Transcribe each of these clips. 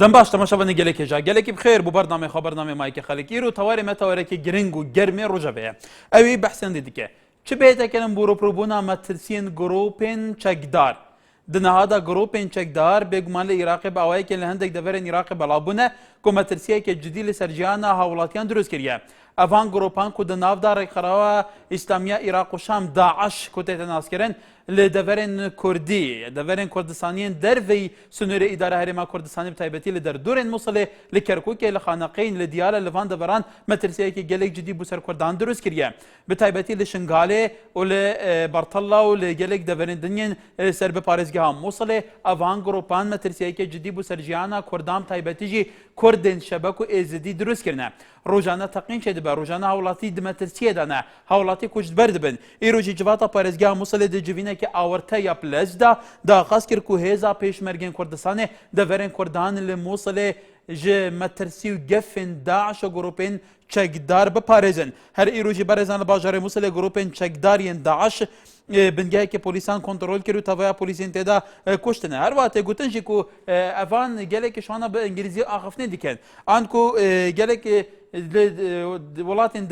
دەم باش تەماشاوەنی گەلێکێژا گەلێکی بخێر بۆ بەردامێ خۆ بەردامێ مایکە خەڵکی و تەوارێ مەتەوەرێکی گرنگ و گەرمێ ڕۆژە بەیە ئەوی بەحسێندی دیکە چ بێتەکەن بۆ ڕۆپڕۆبوونا مەترسیên گرۆپên çekdar di nehada gropên çekdar bêguman li Iraqê bi awayekê li hindek deverên Iraqê belavbûne ku metirsiyeke cidî li ser jiyana hawlatiyan dirûst kiriye. Evan gropan ku di navda rêxerawa İslamiya Iraq û Şam Daeş ku tê naskirin li deverên Kurdî, deverên Kurdistaniyên derveyî sunûrê îdara herêma Kurdistanê bi taybetî li derdorên Musilê li Kerkûkê li xaneqeyên li diyara li van deveran metirsiyekê gelek cidî bû ser Kurdan dirûst kiriye. Bi taybetî li Şingalê û li Bartella û li gelek deverên dinyên ser bi parêzgeha Musilê evan gropan metirsiyekê cidî bû ser jiyana Kurdan taybetî jî Kurdên şebek û êzidî dirûst kirine. Rojane teqîn çêdibe, rojane hawlatî di metirsiyê de ne, hawlatî ku ji ber dibin. Îro jî civata parêzgeha Musilê di civînekî awirte ya pilez de daxwaz kir ku hêza pêşmergên Kurdistanê deverên Kurdan li Musilê ji metirsî û gefên Daeş û gropên çekdar biparêzin. Her îro jî berêzan li bajarê Musilê gropên çekdariyên Daeş bingehekê polîsan kontrol kir û tevaya polîsên tê de kuştine. Her wa tê gotin jî ku evan gelekî şana bi îngilîzî axiftinê dikin. An ku gelek welatên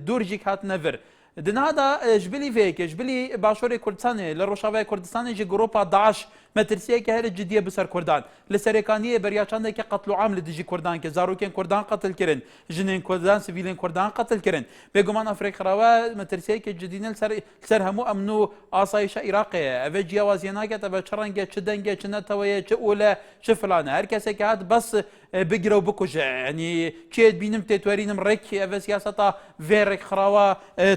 dûr jî hatine vir. Di nehada ji bilî vêyekê, ji bilî başorê Kurdistanê, li Rojavayê Kurdistanê jî gropa Daeş metirsiyeke here ciddiye bi ser Kurdan. Li serêkaniyê beryaçandeke qetluam li dijî Kurdan ke zarokên Kurdan qetil kirin, jinên Kurdan, sivîlên Kurdan qetil kirin. Bêguman Efrêqirawe metirsiyeke ciddîne li ser hemû emn û asayişa Iraqê ye. Ev ê ciyawaziye naket, ev çi renge, çi denge, çi neteweye, çi ole, çi filan e. Her kesekê hat bes bigire û bikuje. Yani çê bînim tê twerînim rêk ev siyaseta vê rêkxirawa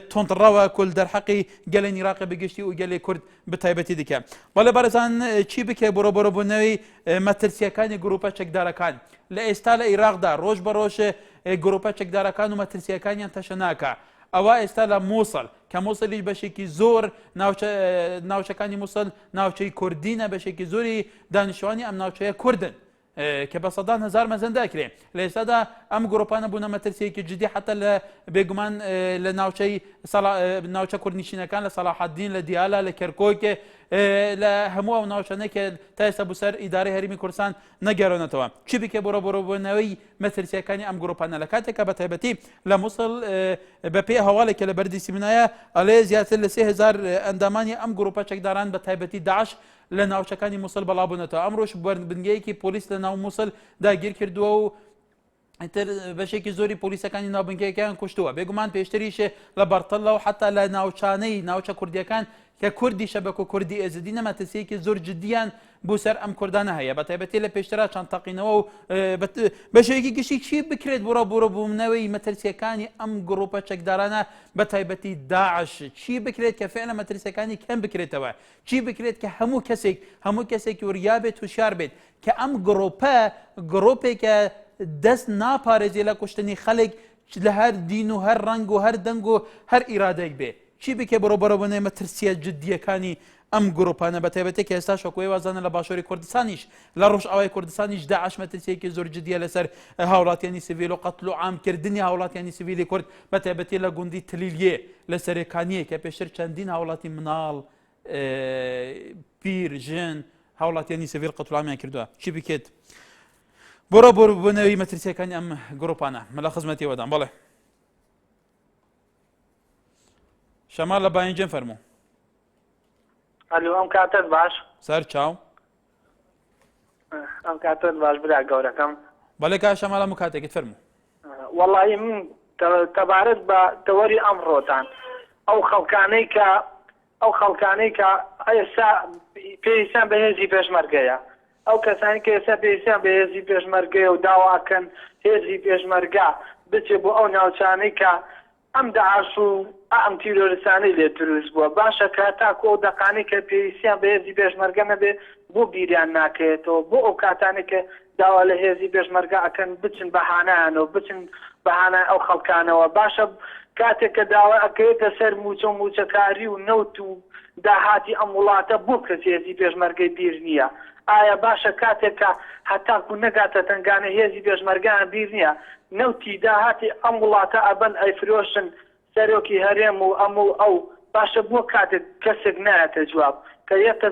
tondrewe ku li derheqî gelên Iraqê bi giştî û gelê Kurd bi taybetî dike. Bale berezan çi bike borobûnewî metirsiyekanê gropa çekdarekan. Li êsta li Iraq da roj be roj gropa çekdarekan û metirsiyekaniyan teşe nake. Ewa êsta li Mosul ke Mosulî beşekî zor navçekanî Mosul navçeyî Kurdî ne beşekî zorî danîştvanî em navçeya Kurdin. که به صدان هزار مزنده کرد. لیستا دا ام گروپانه بونه مترسیه که جدی حتی بگمان لناوچه کردنشینکان لصلاح الدین لدیالا لکرکوک لهمو او ناوچانه که تایستا بسر اداره هریمی کردستان نگرانه توا. چی بی که برو بونوی مترسیه کانی ام گروپانه لکاته که بتایبتی لموصل بپی حواله که لبردی سیمینایه علی زیادت لسه هزار اندامانی ام گروپا چکداران بتایبتی داعش لناوچەکانی مووسڵ بەڵاوبوونەتەوە ئەمڕۆژ بنگەیەکی پۆلیس لە ناو مووسڵ داگیر کردووە و بەشێکی زۆری پۆلیسەکانی ناوبنگەیەکیان کوشتووە بێگومان پێشتریش لە بەرتەڵە و حتا لە ناوچانەی ناوچە کوردیەکان کە کوردی شەبەک و کوردی ئێزدی نەمەترسیەکی زۆر جددیان بۆ سەر ئەم کوردانە هەیە بە تایبەتی لە پێشترا چەند تەقینەوە و بەشێکی گشتی چی بکرێت بوونەوەی مەترسیەکانی ئەم گڕۆپە چەکدارانە بە تایبەتی داعش چی بکرێت کە فعلا مەترسیەکانی کەم بکرێتەوە چی بکرێت کە هەموو کەسێک وریا بێت و شار بێت کە ئەم گڕۆپێکە دەست ناپارێزیێ لە کوشتنی خەڵک لە هەر دین و هەر ڕەنگ و هەر دەنگ و هەر ئیرادێک بێ چی بکە بەڕێوەبوونەوەی مەترسیە جددیەکانی ئەم گروپانە بە تایبەتی کە ئێستا شۆکوی وازانە لە باشووری کوردستانیش لە ڕۆژئاوای کوردستانیش داعش مەترسیەکی زۆر جددیە لەسەر هاوڵاتیانی سیڤیل و قەتڵ و عامکردنی هاوڵاتیانی سیڤیلی کورد بە تایبەتی لە گوندی تلیلیێ لە سەرێکانیە کە پێشتر چەندین هاوڵاتی مناڵ پیر ژن هاوڵاتیانی سیڤیل قەتڵ و عامیان کردووە چی بکێت بۆنەوەی مەترسیەکانی ئەم گروپانە مەلا خزمەتیەوەدان بەڵێ شەمال لە باینجێن فەرموو ئەلو ئەم کاتت باش سەر چاو ئەم کاتت باش برا گەورەکەم بەڵێ کا شەمال هەموو کاتێکت فەرموو وەڵی من تەبارەت بە تەوەری ئەمڕۆتان ئەو خەڵکانەی کە ئێستا پێویستیان بە هێزی پێشمەرگەیە ئەو کەسانی کە ئێستا پێویستیان بە هێزی پێشمەرگەیە و داواکەن هێزی پێشمەرگا بچێ بۆ ئەو ناوچانەی کە ئەم داعش و ئەم تیرۆریستانەی لێ دروست بووە باشە کە تاکو ئەو دەقانی کە پێویستیان بە هێزی پێشمەرگە نەبێ بۆ بیریان ناکەوێتەوە بۆ ئەو کاتانێک کە داوا لە هێزی پێشمەرگە ئەکەن بچن بەهانایانەوە بچن بەهانای ئەو خەڵکانەوە باشە کاتێک کە داوا ئەکەوێتە سەر موچەکاری و نەوت و داهاتی ئەم وڵاتە بۆ کەس هێزی پێشمەرگەی بیر نییە ئایا باشە کاتێک کە هەتاکو نەگاتە تنگانە هێزی پێشمەرگیان بیر نییە نەوتی داهاتی ئەم وڵاتە ئەبەن ئەیفرۆشن سەرۆکی هەرێم و ئەو باشە بۆ کاتێک کەسێک نایەتە جواب کە یەتە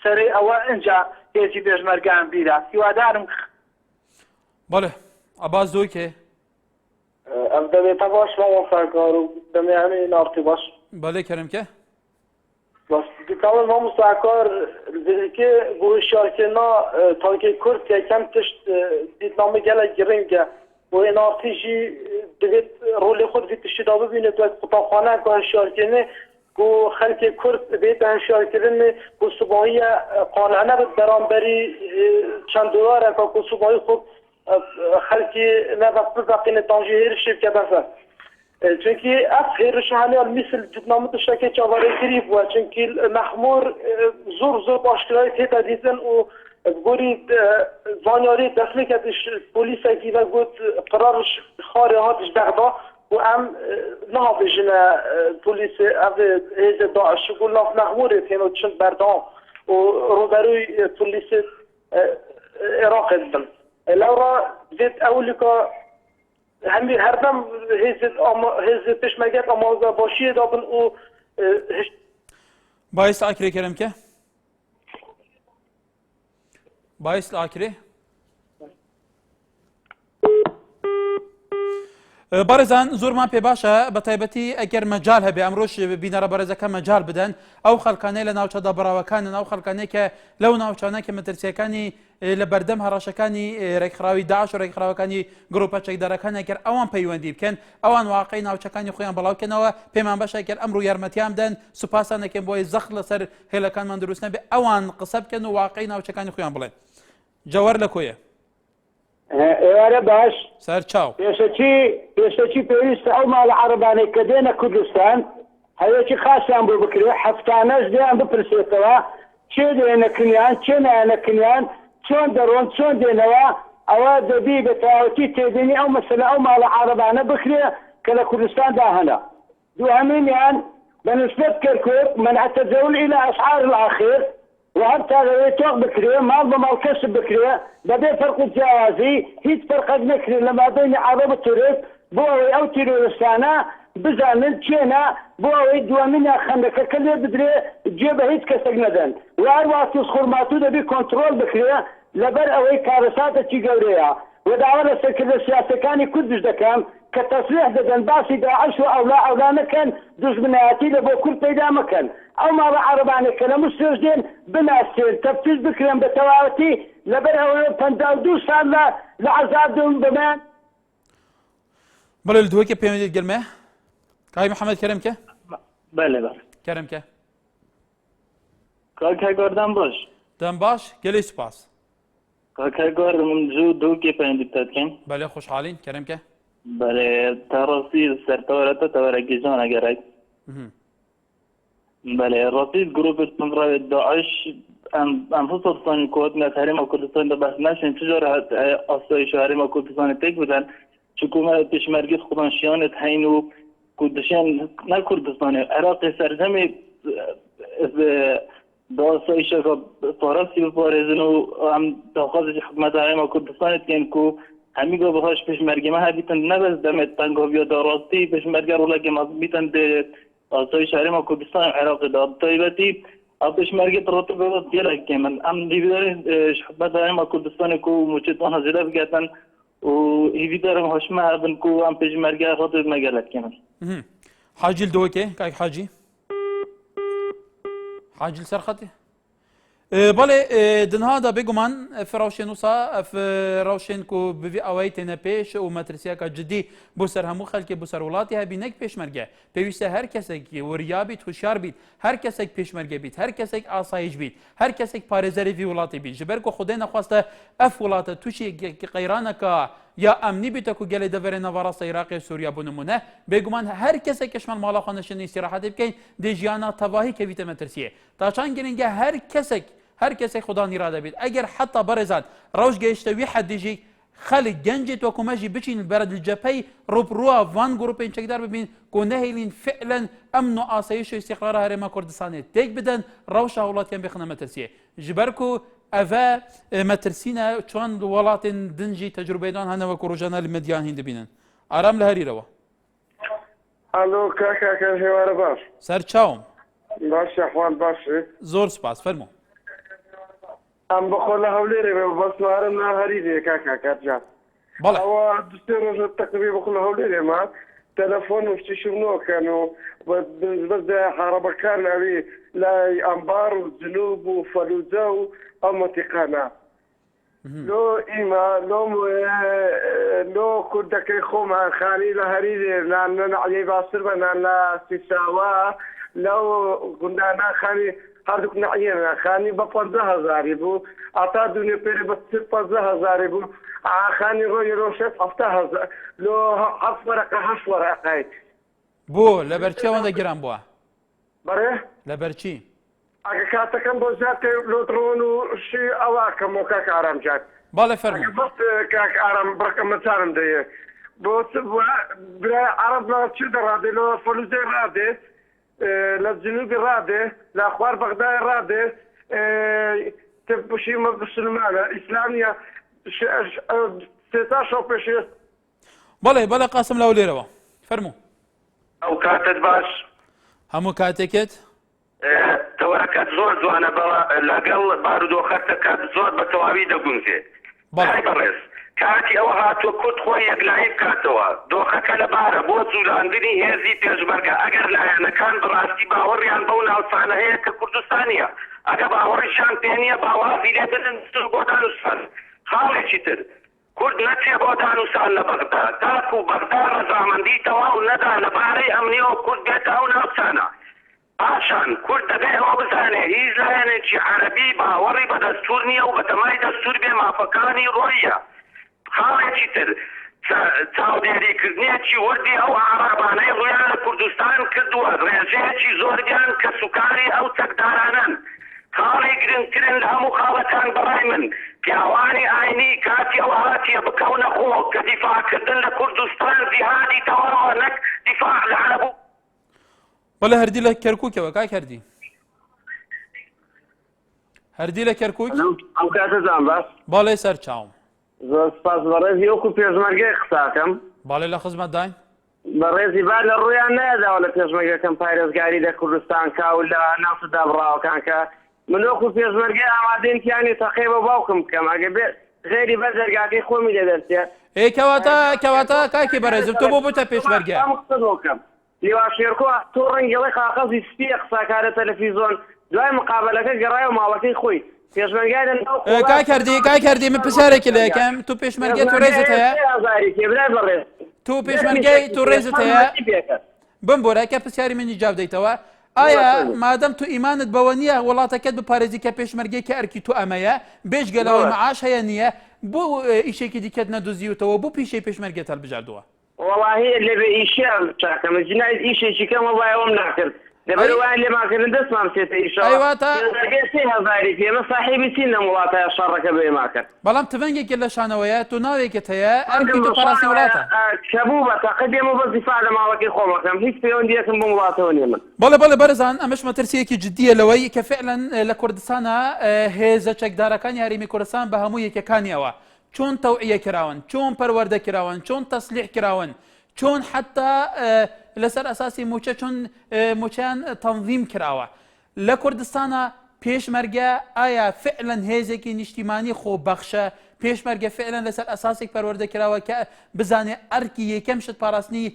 سەرەی ئەوە ئەنجا هێزی پێشمەرگیان بیرە هیوادارم بله عباس دوی که ام دمی تباش ما سرکارو دمی همین نارتی باش بله کرم که بس دیکامل ما مساکار که گوشار که نا تانکی کرد که کم تشت دیدنامه گله گرنگه و این آرتیجی دوید رول خود وی تشتی دا ببینه تو قطابخانه که هشار کنه گو خلق کرد بیت هشار کنه گو صباحی قانعنه بود برانبری چند دلاره که گو صباحی خود خلقی نفس بزاقین تانجی هیرشیب که بسه چونکی اف هیرشانی مثل جدنامت شکل چاواره گریب و چونکی محمور زور باشکرهای تیتا دیدن و گوری زانیاری دخلی کدش پولیس اکی و گود قرارش خاره هاتش بغدا و ام نه بجنه پولیس او هیز داعش گول ناف محموره تینو چند بردام و روبروی پولیس عراق دن لورا زید اولی که همی هر دم هیز پشمگت آمازه باشیه دابن و باعث آکره کرم که باعث آکره بارزان زور ما پێ باشە بە تایبەتی ئەگەر مەجال هەبێ ئەمڕۆژ بینەرە بەرەزەکە مەجال بدەن ئەو خەڵکانەی لە ناوچەدا بەراوەکانن ئەو خەڵکانەی کە لەو ناوچانە کە مەترسیەکانی لە بەردەم هەڕەشەکانی ڕێکخراوی داعش و ڕێکخراوەکانی گروپە چەکدارەکان ئەگەر ئەوان پەیوەندی بکەن ئەوان واقعی ناوچەکانی خۆیان بەڵاوکەنەوە پێمان باشە ئەگەر ئەمڕۆ یارمەتیان بدەن سوپاسان دەکەن بۆی زەخ لەسەر هێلەکانمان دروست نەبێ ئەوان قسە بکەن و واقعی ناوچەکانی خۆیان بڵێن جەوەر لە کۆیە ئێوارە باش سەر چاو پێشەکی پێویستە ئەو ماڵە عەرەبانەی کە دێنە کوردستان هەیەکی خاسیان بۆ بکرێ هەفتانەش دێیان بپرسێتەوە چێ دێنەکردیان چێ نایەنەکردیان چۆن دەڕۆن چۆن دێنەوە ئەوە دەبی بە تەواوەتی تێدێنی ئەو مەسەلە ئەو ماڵە عەرەبانە بکرێ کە لە کوردستاندا هەنا دووهەمینیان بەنسبەت کەرکوک منع التجول إلى أسعار الآخر وحتى توق بكري مال بمال كسب بكري بدي فرق الجوازي هيت فرق نكري لما بين عرب التوريس بوي او تيرستانا بزانن تشينا بوي دوامينا خندك كل بدري جيب هيت كسجندن واروا تسخر ما تو دبي كنترول بكري لبر اوي كارسات تشي قوريا ودعوة سكر السياسة كان يكدش دكام كتصريح ددن باسي داعش او لا نكن دوز بناتي لبو كل بيدا مكان او ما عرباني كلام السجن بناسين تفتيش بكريم بتواوتي لبر او فندال صار لعذاب دون بمان بله الدوي كي بيمدي القلمه كاي محمد كرم كه بله كرم كه که گردم باش دم باش گلی سپاس که گردم جو دو که پیندی تدکن بله خوشحالین کرم که بله تراسی سرطورتا تورکی جان اگرک بله رصيد جروب استمرار داعش انفسهم صان كود من تحريم كردستان ده بس نشين تجاره اصلي شهري ما كردستان تك بدن حكومه پشمرگی خودانشیان تهینو کردشان نه کردستان عراق سرزمین داستایش که فارسی بپارزن و هم تاخذ حکومت ما کردستان تکن کو همیگا بهاش پشمرگی ما هبیتن نبز دمت تنگاوی داراستی پشمرگی رو لگه ما بیتن ده آسای شهری ما کردستان عراق داد طایبتی پشمرگی ترتب بود دیره که من ام دیویدار حکومت ما کردستان کو مچتوان زیده بگتن و هیویدارم هاشمه هبن کو ام پشمرگی خاطر مگلت که من حاجل دوكي كاي حاجي حاجل سرختي بله دن هذا بيجومان في روشين وصا في روشين كو بفي اويتنا بيش ومترسياك جدي بوسر همو خلك بوسر ولاتي بينك بيش مرجع بيوسه هر كسك وريابيت هوشار بيت هر كسك بيش مرجع بيت هر كسك آسايش بيت هر كسك بارزري في ولاتي بيت جبركو خدينا خواسته اف ولاته توشي قيرانك یا امنی بیت کو گله دور نوارا عراق سوریا بنمونه بگومان هر کسی که شمال مالا خانشین استراحت بکن دی جیانا تواهی که ویت مترسیه تا چند گرینگه هر کسی خدا نیراده بید اگر حتی برزاد روش گشته وی حدیجی خلق گنجت و کمجی بچین برد الجبهه روبروا وان گروپین چکدار ببین کو نهیلین فعلا امن و آسایش و استقرار هرما کردستان تک بدن روش اولاد کم بخنه مترسیه جبرکو أفا مترسينا چون ولات دنجي تجربة دان هنا وكروجانا المديان هند بينن آرام لهري روا الو كاكا كاجوار باش سر چاوم باش احوال باش زور سپاس فرمو ام بخول هوليري بس نهارم نهاري دي كاكا كاتجا بەڵێ ئەوە دوسێ ڕۆژ تەقریبی بەخۆ هەولێر ئێمە تەلەفۆن و شتیشم نۆکەن و بەس حارەبەکان ئەوی لای ئەمبار و جنوب و فەلوجە و ئەو مەنتیقانە لۆ ئیمە لۆ کوردەکەی خۆمان خانی لە هەریرێ نان نەعەلی باسر بە نان لە سیساوە لەو گوندانە خانی هەردووک نەعەیەنە خانی بە 15,000 بوو ئاتا دونێ پێرێ بە 15,000 بوو خانی ڕۆی ڕۆژێت 7,000 لۆ 7 وەرەقە 8 وەرەقەی بۆ لەبەرچی ئەوەندە گران بووە بەڕێ لەبەرچی ئەگە کاتەکەم بۆ زیاتر لۆتڕۆن و شی ئەواکەم و کاک ئارامجان باڵێ فەرموو بەست کاک ئارام بڕکە مەچارم دەیە بۆ برای عرب لە چی دەڕادێ لە فەلوجەی ڕادێ لە جنوبی ڕادێ لە خوار بەغدای ڕادێ بشی مسلمانە ئیسلامیە سێتا شەو پێشێ بەڵێ قاسم لەو لێرەوە فەرموو ئەو کاتت باش هەموو کاتێکت تەوەکەت زۆر جوانە بەوە لەگەڵ بارودۆخەتە کات زۆر بە تەواوی دەگونجێ بەڕێز کاتی ئەوە هاتووە کورد خۆی یەکلایی بکاتەوە دۆخەکە لەبارە بۆ جوڵاندنی هێزی پێشمەرگە ئەگەر لایەنەکان بەڕاستی باوەڕیان بەو ناوچانە هەیە کە کوردستانیە ئەگە باوەڕیشان پێ نییە باوازی لێ بدەن بۆ دانووسان خاڵێکی تر کورد نەچێ بۆ دانووسان لە بەغدا تاکو و بەغدا ڕەزامەندی تەواو نەدا لەبارەی ئەمنیەوە کورد بێتە ئەو ناوچانە پاشان کورد دەبێ ئەوە بزانێ هیچ لایەنێکی عەرەبی باوەڕی بە دەستور نییە و بەتەمای دەستور بێ مافەکانی ڕۆیە خاڵێکی تر چاودێریکردنیەکی وەردی ئەو عەرەبانەی ڕویان لە کوردستان کردووە ڕێژەیەکی زۆریان کە سوکاری ئەو چەکدارانن خاڵی گرنگترن لە هەموو خاڵەکان بەڕای من پیاوانی ئاینی کاتی ئەو هاتیە بکەونە خۆ کە دیفاعکردن لە کوردستان جیهادی تەواوە نەک دیفاع لە عەرەب بەڵێ هەردی لە کەرکووکەوە کاک هەردی لە کەرکووک ئەو کاتەتان باش باڵێ سەر چاوم زۆر سپاس بەڕێزی وەکو پێشمەرگەی قساکەم باڵێ لە خزمەت داین بەڕێزی با لە ڕوویان نەداوە لە پێشمەرگەکەم پارێزگاری لە کوردستان کا و لە ناوچەدا بڕاوەکان کە من وەکو پێشمەرگەی ئامادەیەکیانی تەقی بە باوکم بکەم ئەگە بێ غێری بە دەرگاکەی خۆمی لێ دەرچێت کەواتە کاکی بەڕێزم تۆ بۆ بوتە پێشمەرگە قسەکەم لیوا شێرکۆ تۆ ڕەنگەڵی قاقەزی سپیە قساکارە تەلەڤیزۆن دوای مقابلەکە گەڕای و ماڵەکەی خۆی پێشمەرگای کاکردی من پرسیارێکی لە یەکەم تو پێشمەرگە تو ڕێزت هەیە تو پێشمەرگای تو ڕێزت هەیە بم بۆرە کە پرسیاری منی جواب دەیتەوە ئایا مادەم تو ئیمانت بەوە نییە وڵاتەکەت بپارێزی کە پێشمەرگەی کە ئەرکی تو ئەمەیە بێژگەلەوەی مەعاش هەیە نییە بۆ ئیشێکی دیکەت نەدۆزیوتەوە بۆ پیشەی پێشمەرگێت هەڵبژاردووە وەڵاهی لێبێ ئیشە چاکەمە جنایت ئیشێکی کەمە وایەوەم ناکرد لەبەر وایە لێماکردن دەستمان بچێتە ئیشەوە 3,000 پێمە ساحیبی چین لە وڵاتە شەڕەکە بێما کرد بەڵام تفەنگێکی لە شانەوەیە تو ناوێکت هەیە ئەرکی تو پاراسی وڵاتە کەبوو بە تەقدێم و بە دیفاع لە ماڵەکەی خۆمەکەم هیچ پەیوەندیەکەم بۆ وڵاتەوە نییە من بەڵێ بەرزان ئەمەش مەترسیەکی جددیە لەوەی کە فعلا لە کوردستانە هێزە چەکدارەکان یاریمی کوردستان بە هەموو یەکەکانیەوە چۆن تەوعیە کراون چۆن پەروەردە کراون چۆن تەسلیح کراون چۆن حتا لەسەر ئەساسی موچە چۆن موچیان تەنظیم کراوە لە کوردستانە پێشمەرگە ئایا فعلا هێزێکی نیشتیمانی خۆبەخشە پێشمەرگە فعلا لەسەر ئەساسێک پەروەردە کراوە کە بزانێ ئەرکی یەکەم شت پاراستنی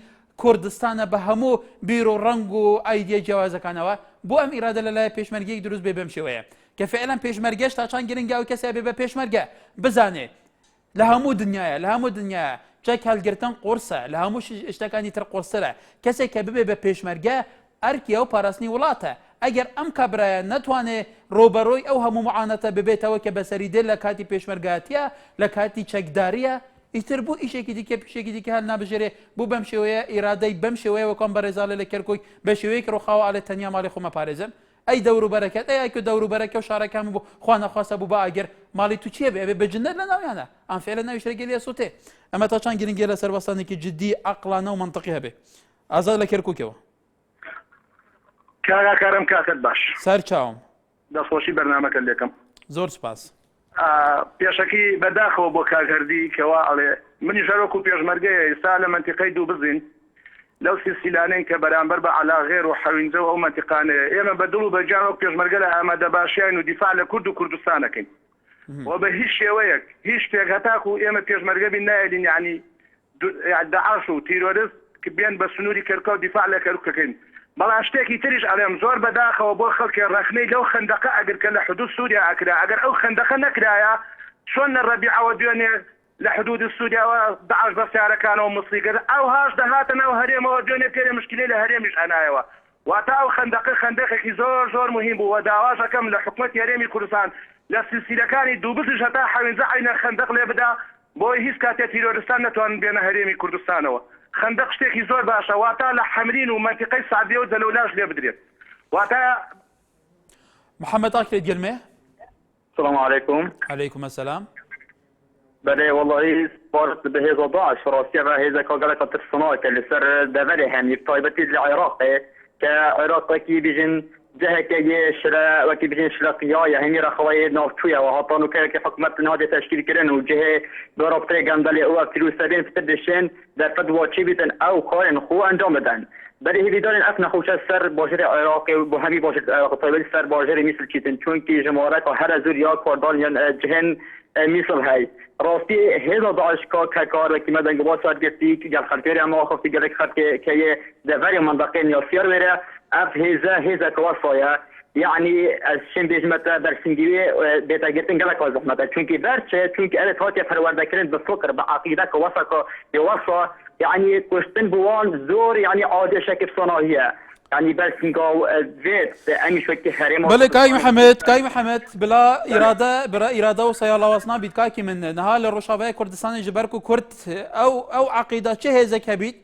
کوردستانە بە هەموو بیر و ڕنگ و ئایدیە جیاوازەکانەوە بۆ ئەم ئیرادە لەلایە پێشمەرگەیەک دروست بێ بەم شێوەیە کە فعلا پێشمەرگەش تا چەند گرنگە و کەسێ بێ بە پێشمەرگە بزانێ لە هەموو دنیاە چەک هەڵگرتن قورسە لە هەموو شتەکانی تر قورسەرە کەسێک کە ببێ بە پێشمەرگە ئەرکی ئەو پاراستنی وڵاتە ئەگەر ئەم کابرایە نەتوانێ ڕۆبەڕۆی ئەو هەموو معانەتە ببێتەوە کە بەسەری دێ لە کاتی پێشمەرگاتیە لە کاتی چەکداریە ئیتر بوو ئیشێکی دیکە پیشێکی دیکە هەل نابژێرێ بوو بەم شێوەیە ئیرادەی بەم شێوەیە وەکۆم بەڕێزاڵە لە کەرکۆی بە شێوەیەکی ڕۆخاوە ئالێ تەنیا ماڵی خۆمە پارێزم ئەی دەوروبەرەکەت ئەیکە دەوروبەرەکە و شارەکان بوو خوا نەخواستە بوو بە ئاگەر ماڵی تو چیە بێ بە جنەت لە ناویانە ئەم فعلا ناوی شەرگی لێ سوتێ ئەمە تا چەند گرنگی لە سەربەستانێکی جددی عەقڵانە و منطقی هەبێ ئازاد لە کەرکووکەوە کاکارم کاکەت باش سەر چاوم دەستخۆشی بەرنامەکە لێکم زۆر سپاس پێشەکی بەداخەوە بۆ کارگەردی کەوا ئەڵێ منی ژەرۆک و پێشمەرگەیە ئێستا لە منتیقەی دوو بزین لەو سیلسیلانەین کە بەرامبەر بە عەلاغێر و حەوینجە و ئەو منتیقانەیە ئێمە بە دڵ و بەجان و پێشمەرگە لە ئامادە باشیان و دیفاع لە کورد و کوردستانەکەین و بە هیچ شێوەیەک هیچ شتێک هەتاکو ئێمە پێشمەرگە بین نایدین یعنی داعش و تیرۆریست کە بێن بە سنووری کەرکە و دیفاع لە کەروکەکەین بەڵام شتێکی تریش ئەڵێم زۆر بەداخەوە بۆ خەڵکی ڕەخنەی لەو خەندەقە ئەگەر کە لە حدود سووریا ئەکرا ئەگەر ئەو خەندەقە نەکرایە چۆن لە ڕەبیعەوە دوێنێ لە حدود سووریاوە داعش بەسیارەکانەوە مسلیگەر ئەو هاش دەهاتن ئەو هەرێمەوە دوێنێ پێرێ مشکلەی لە هەرێمیش هەنایەوە واتە ئەو خەندەقە خەندەقێکی زۆر زۆر مهم بوو و داواش ئەەکەم لە حکومەتی هەرێمی کوردستان لە سلسیلەکانی دووبزش هەتا حەوێنزە عینە خەندەق لێ بدا بۆی هیچ کاتێ تیرۆریستان نەتوانن بێنە هەرێمی کوردستانەوە خەندەق شتێکی زۆر باشە واتە لە حەمرین و منتیقەی سعدیە و دەلەولاش لێ بدرێت واتە محمد ئاکرێت گەلمێ السلام عليكم. عليكم السلام. بله والله بارت به هذا ضاعش راسية هذا كقولة الصناعة اللي صار دبره يعني طيبتي العراق كعراق كي بيجن جهة كي شلا وكي بيجن شلا قياية هني رخوي نافطوية وهطانو كحكومة نهاد تشكيل كرن وجهة برابطة جندل أو كيلو 7 في تدشين در فدوى بيتن أو كارن خو أنجام بدن. برای هیدارن افنا خوش سر باجر عراق و همی باجر عراق طیبه سر باجر میسل چیتن چون که جمهوریت و هر زور یا کاردان یا جهن میسل هی راستی هزا داعش که کار و که مدن گواز ساعت گفتی که گل خلفیری اما خفتی گلک خط که دوری منطقه نیاسیار بره اف هزا کواسایا یعنی از شن بیجمت در سنگیوی بیتا گرتن گلک و زحمت چون که برچه چون که ارت هاتی پرورده کرن بفکر با عقیده کواسا که بیواسا يعني كوشتن بوان زور يعني عادة شكل صناعية يعني بس نقاو زيت أمي شوية كهريم بله كاي محمد بلا إرادة وسيالة وصنا بيت كاكي من نهال الرشابة كردستان جبركو كرد أو عقيدة چه هزك هبيت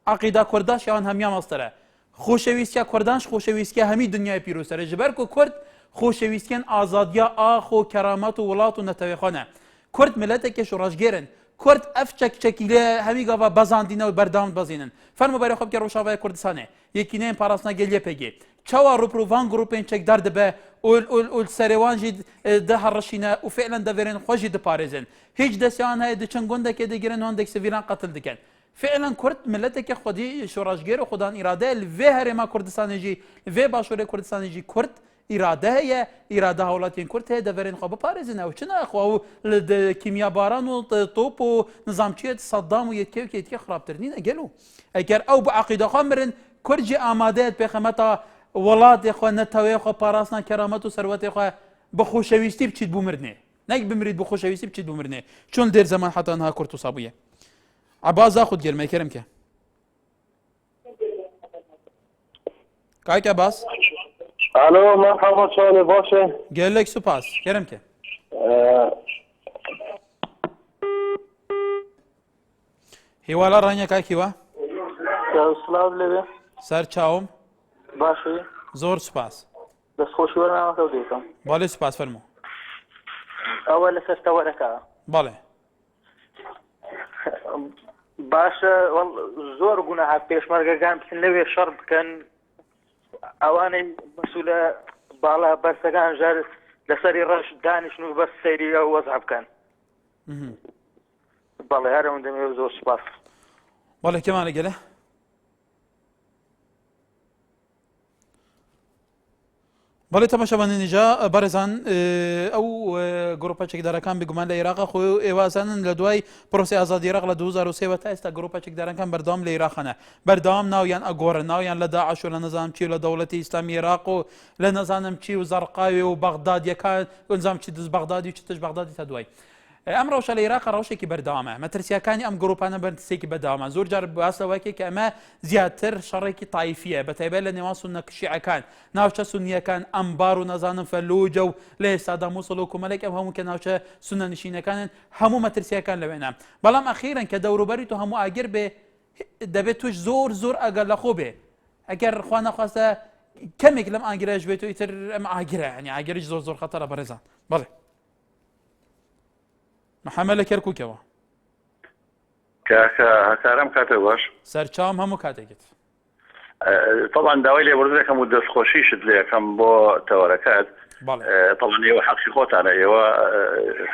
عقيدة كرداش يان هميا مصدره خوشويستيا كردانش خوشويستيا همي دنيا بيروسره جبركو كرد خوشويستيان آزاديا آخو كرامات ولات ونتويخانه كرد ملتك شراجگيرن كرد افچکیله همی گاوا بازاندینه و بردام بازینن فرمو برای خوب که روشاوای کردستانه یکی نه پاراسنا گلیه پگی چوا روپروان گروپین چک درد به اول سریوان جد ده هرشینه و فعلا دورین خوشی ده پارزن هیچ دستیان های دچن گنده که دگیرن هندک سویران قتل دکن فعلا کرد ملت که خودی شوراشگیر خودان اراده لوی هرما کردستان جی لوی باشور کردستان جی کرد إرادة هولاتين كرتها دفرين خو بباريزنا وشنا أخو كيمياء باران وطوب ونظام شيء صدام ويتكي خراب ترنين أجلو أجر أو بعقيدة خمرن كرجي آمادات بخمتا ولاد إخوة نتوي إخوة باراسنا كرامات وثروات إخوة بخوشويستي بتشد بومرني نايك بمريد بخوشويستي بتشد بومرني شون دير زمان حتى أنها كرتو صابية عباس أخذ جل ما يكرمك كايك عباس الو مرحبا شلون باشه؟ قال لك سوباس كرمك هیوالا رانیا کا کیوا سلام لبه سر چاوم باشه زور سپاس بس خوشی ورنا تو دیدم باله سپاس فرمو اول سستورکا باله باشه زور گونه پیشمرگان بسن لوی شرط کن اواني مسؤولة بالا برسكان جار لسري رش دانش نو بس سيري او وضعب كان بالا هذا من دمي وزور سباس بالا كمان قاله بالا تماشاوان نجا بارزان او گروپا چکدار کان بگمان لعراق خو ایوازن لدوای پروسه آزادی عراق ل 2003 تا است گروپا چکدار کان بردام لعراق نه بردام ناویان اگور ناویان لداعش ولا نظام چی لدولت اسلامی عراق و لنظام چی وزرقاوي وبغداد يكان نظام چی دز بغدادي چتش بغدادي تدوي امر روش العراق روش کی بردامه مترسیا کانی ام گروپانا برنتسی کی بردامه زور جرب واسه وکی که اما زیاتر شرکی طایفیه بتایبه لنواس سنك شیعه کان ناوچه سنیه کان انبار و نزانم فلوج و له صدام موصل و ملک هم ممکن ناوچه سنن نشینه کان همو مترسیا کان لبنام بلام اخیرا که دورو بری تو همو اگر به دبتوش زور اگر خوبه اگر خوانا خواسته کمی کلم انگرش به تو ایتر ام اگره یعنی اگرش زور خطر برزان بله محمد كركوك يوا كارم كاتب واش سرچام همو كاتجت طبعا داويلي برزه كم ودس خوشيش اللي كم بو توركات طبعا يوا حقي خوت انا يوا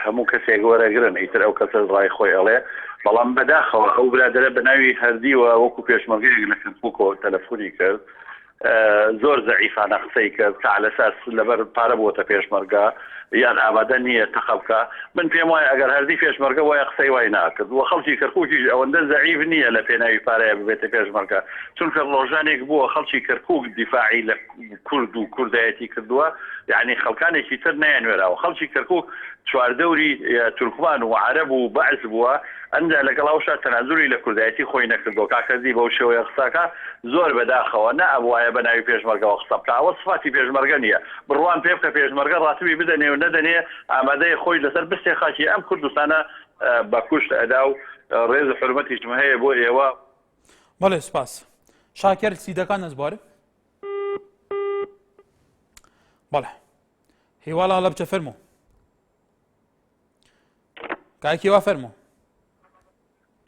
همو كسي غورا غرن ايتر او كسر راي خوي عليه بلان بداخو او بلاد بناوي هردي وكو بيش مرغي لكن فوكو تلفوني كر زۆر زەعیفانە قسەی کرد کە على ئەساس لەبەر پارە بۆتە پێشمەرگە یان ئامادە نییە تەقە بکە من پێم وایە ئەگەر هەردی پێشمەرگە وایە قسەی وای ناکرد و خەڵکی کەرکووکیش ئەوەندە زەعیف نییە لە پێناوی پارەیە ببێتە پێشمەرگە چونکە ڕۆژانێک بووە خەڵکی کەرکووک دیفاعی لە کورد و کوردایەتی کردووە یعنی خەڵکانێکی تر نەیانوێراوە خەڵکی کەرکووک چواردەوری تورکمان و عەرەب و بەعز بووە ئەنجا لەگەڵ ئەوشا تەنازوری لە کوردایەتی خۆی نەکردەوە کاکەزی بەو شێوەیە قساکە زۆر بەداخەوە نە ئەبوایە بە ناوی پێشمەرگەوە قسە بکە ئەوە سفاتی پێشمەرگە نییە بڕوان پێ بکە پێشمەرگە ڕاتبی بدەنێ و نەدەنێ ئامادەی خۆی لەسەر بستێ خاکی ئەم کوردستانە بە کوشت ئەدا و ڕێز و حرمەتیشم هەیە بۆ ئێوە بەڵێ سپاس شاکر سیدەکان نەزبوارە بەڵێ هیواڵە هەڵە بچە فەرموو کاکی وا فەرموو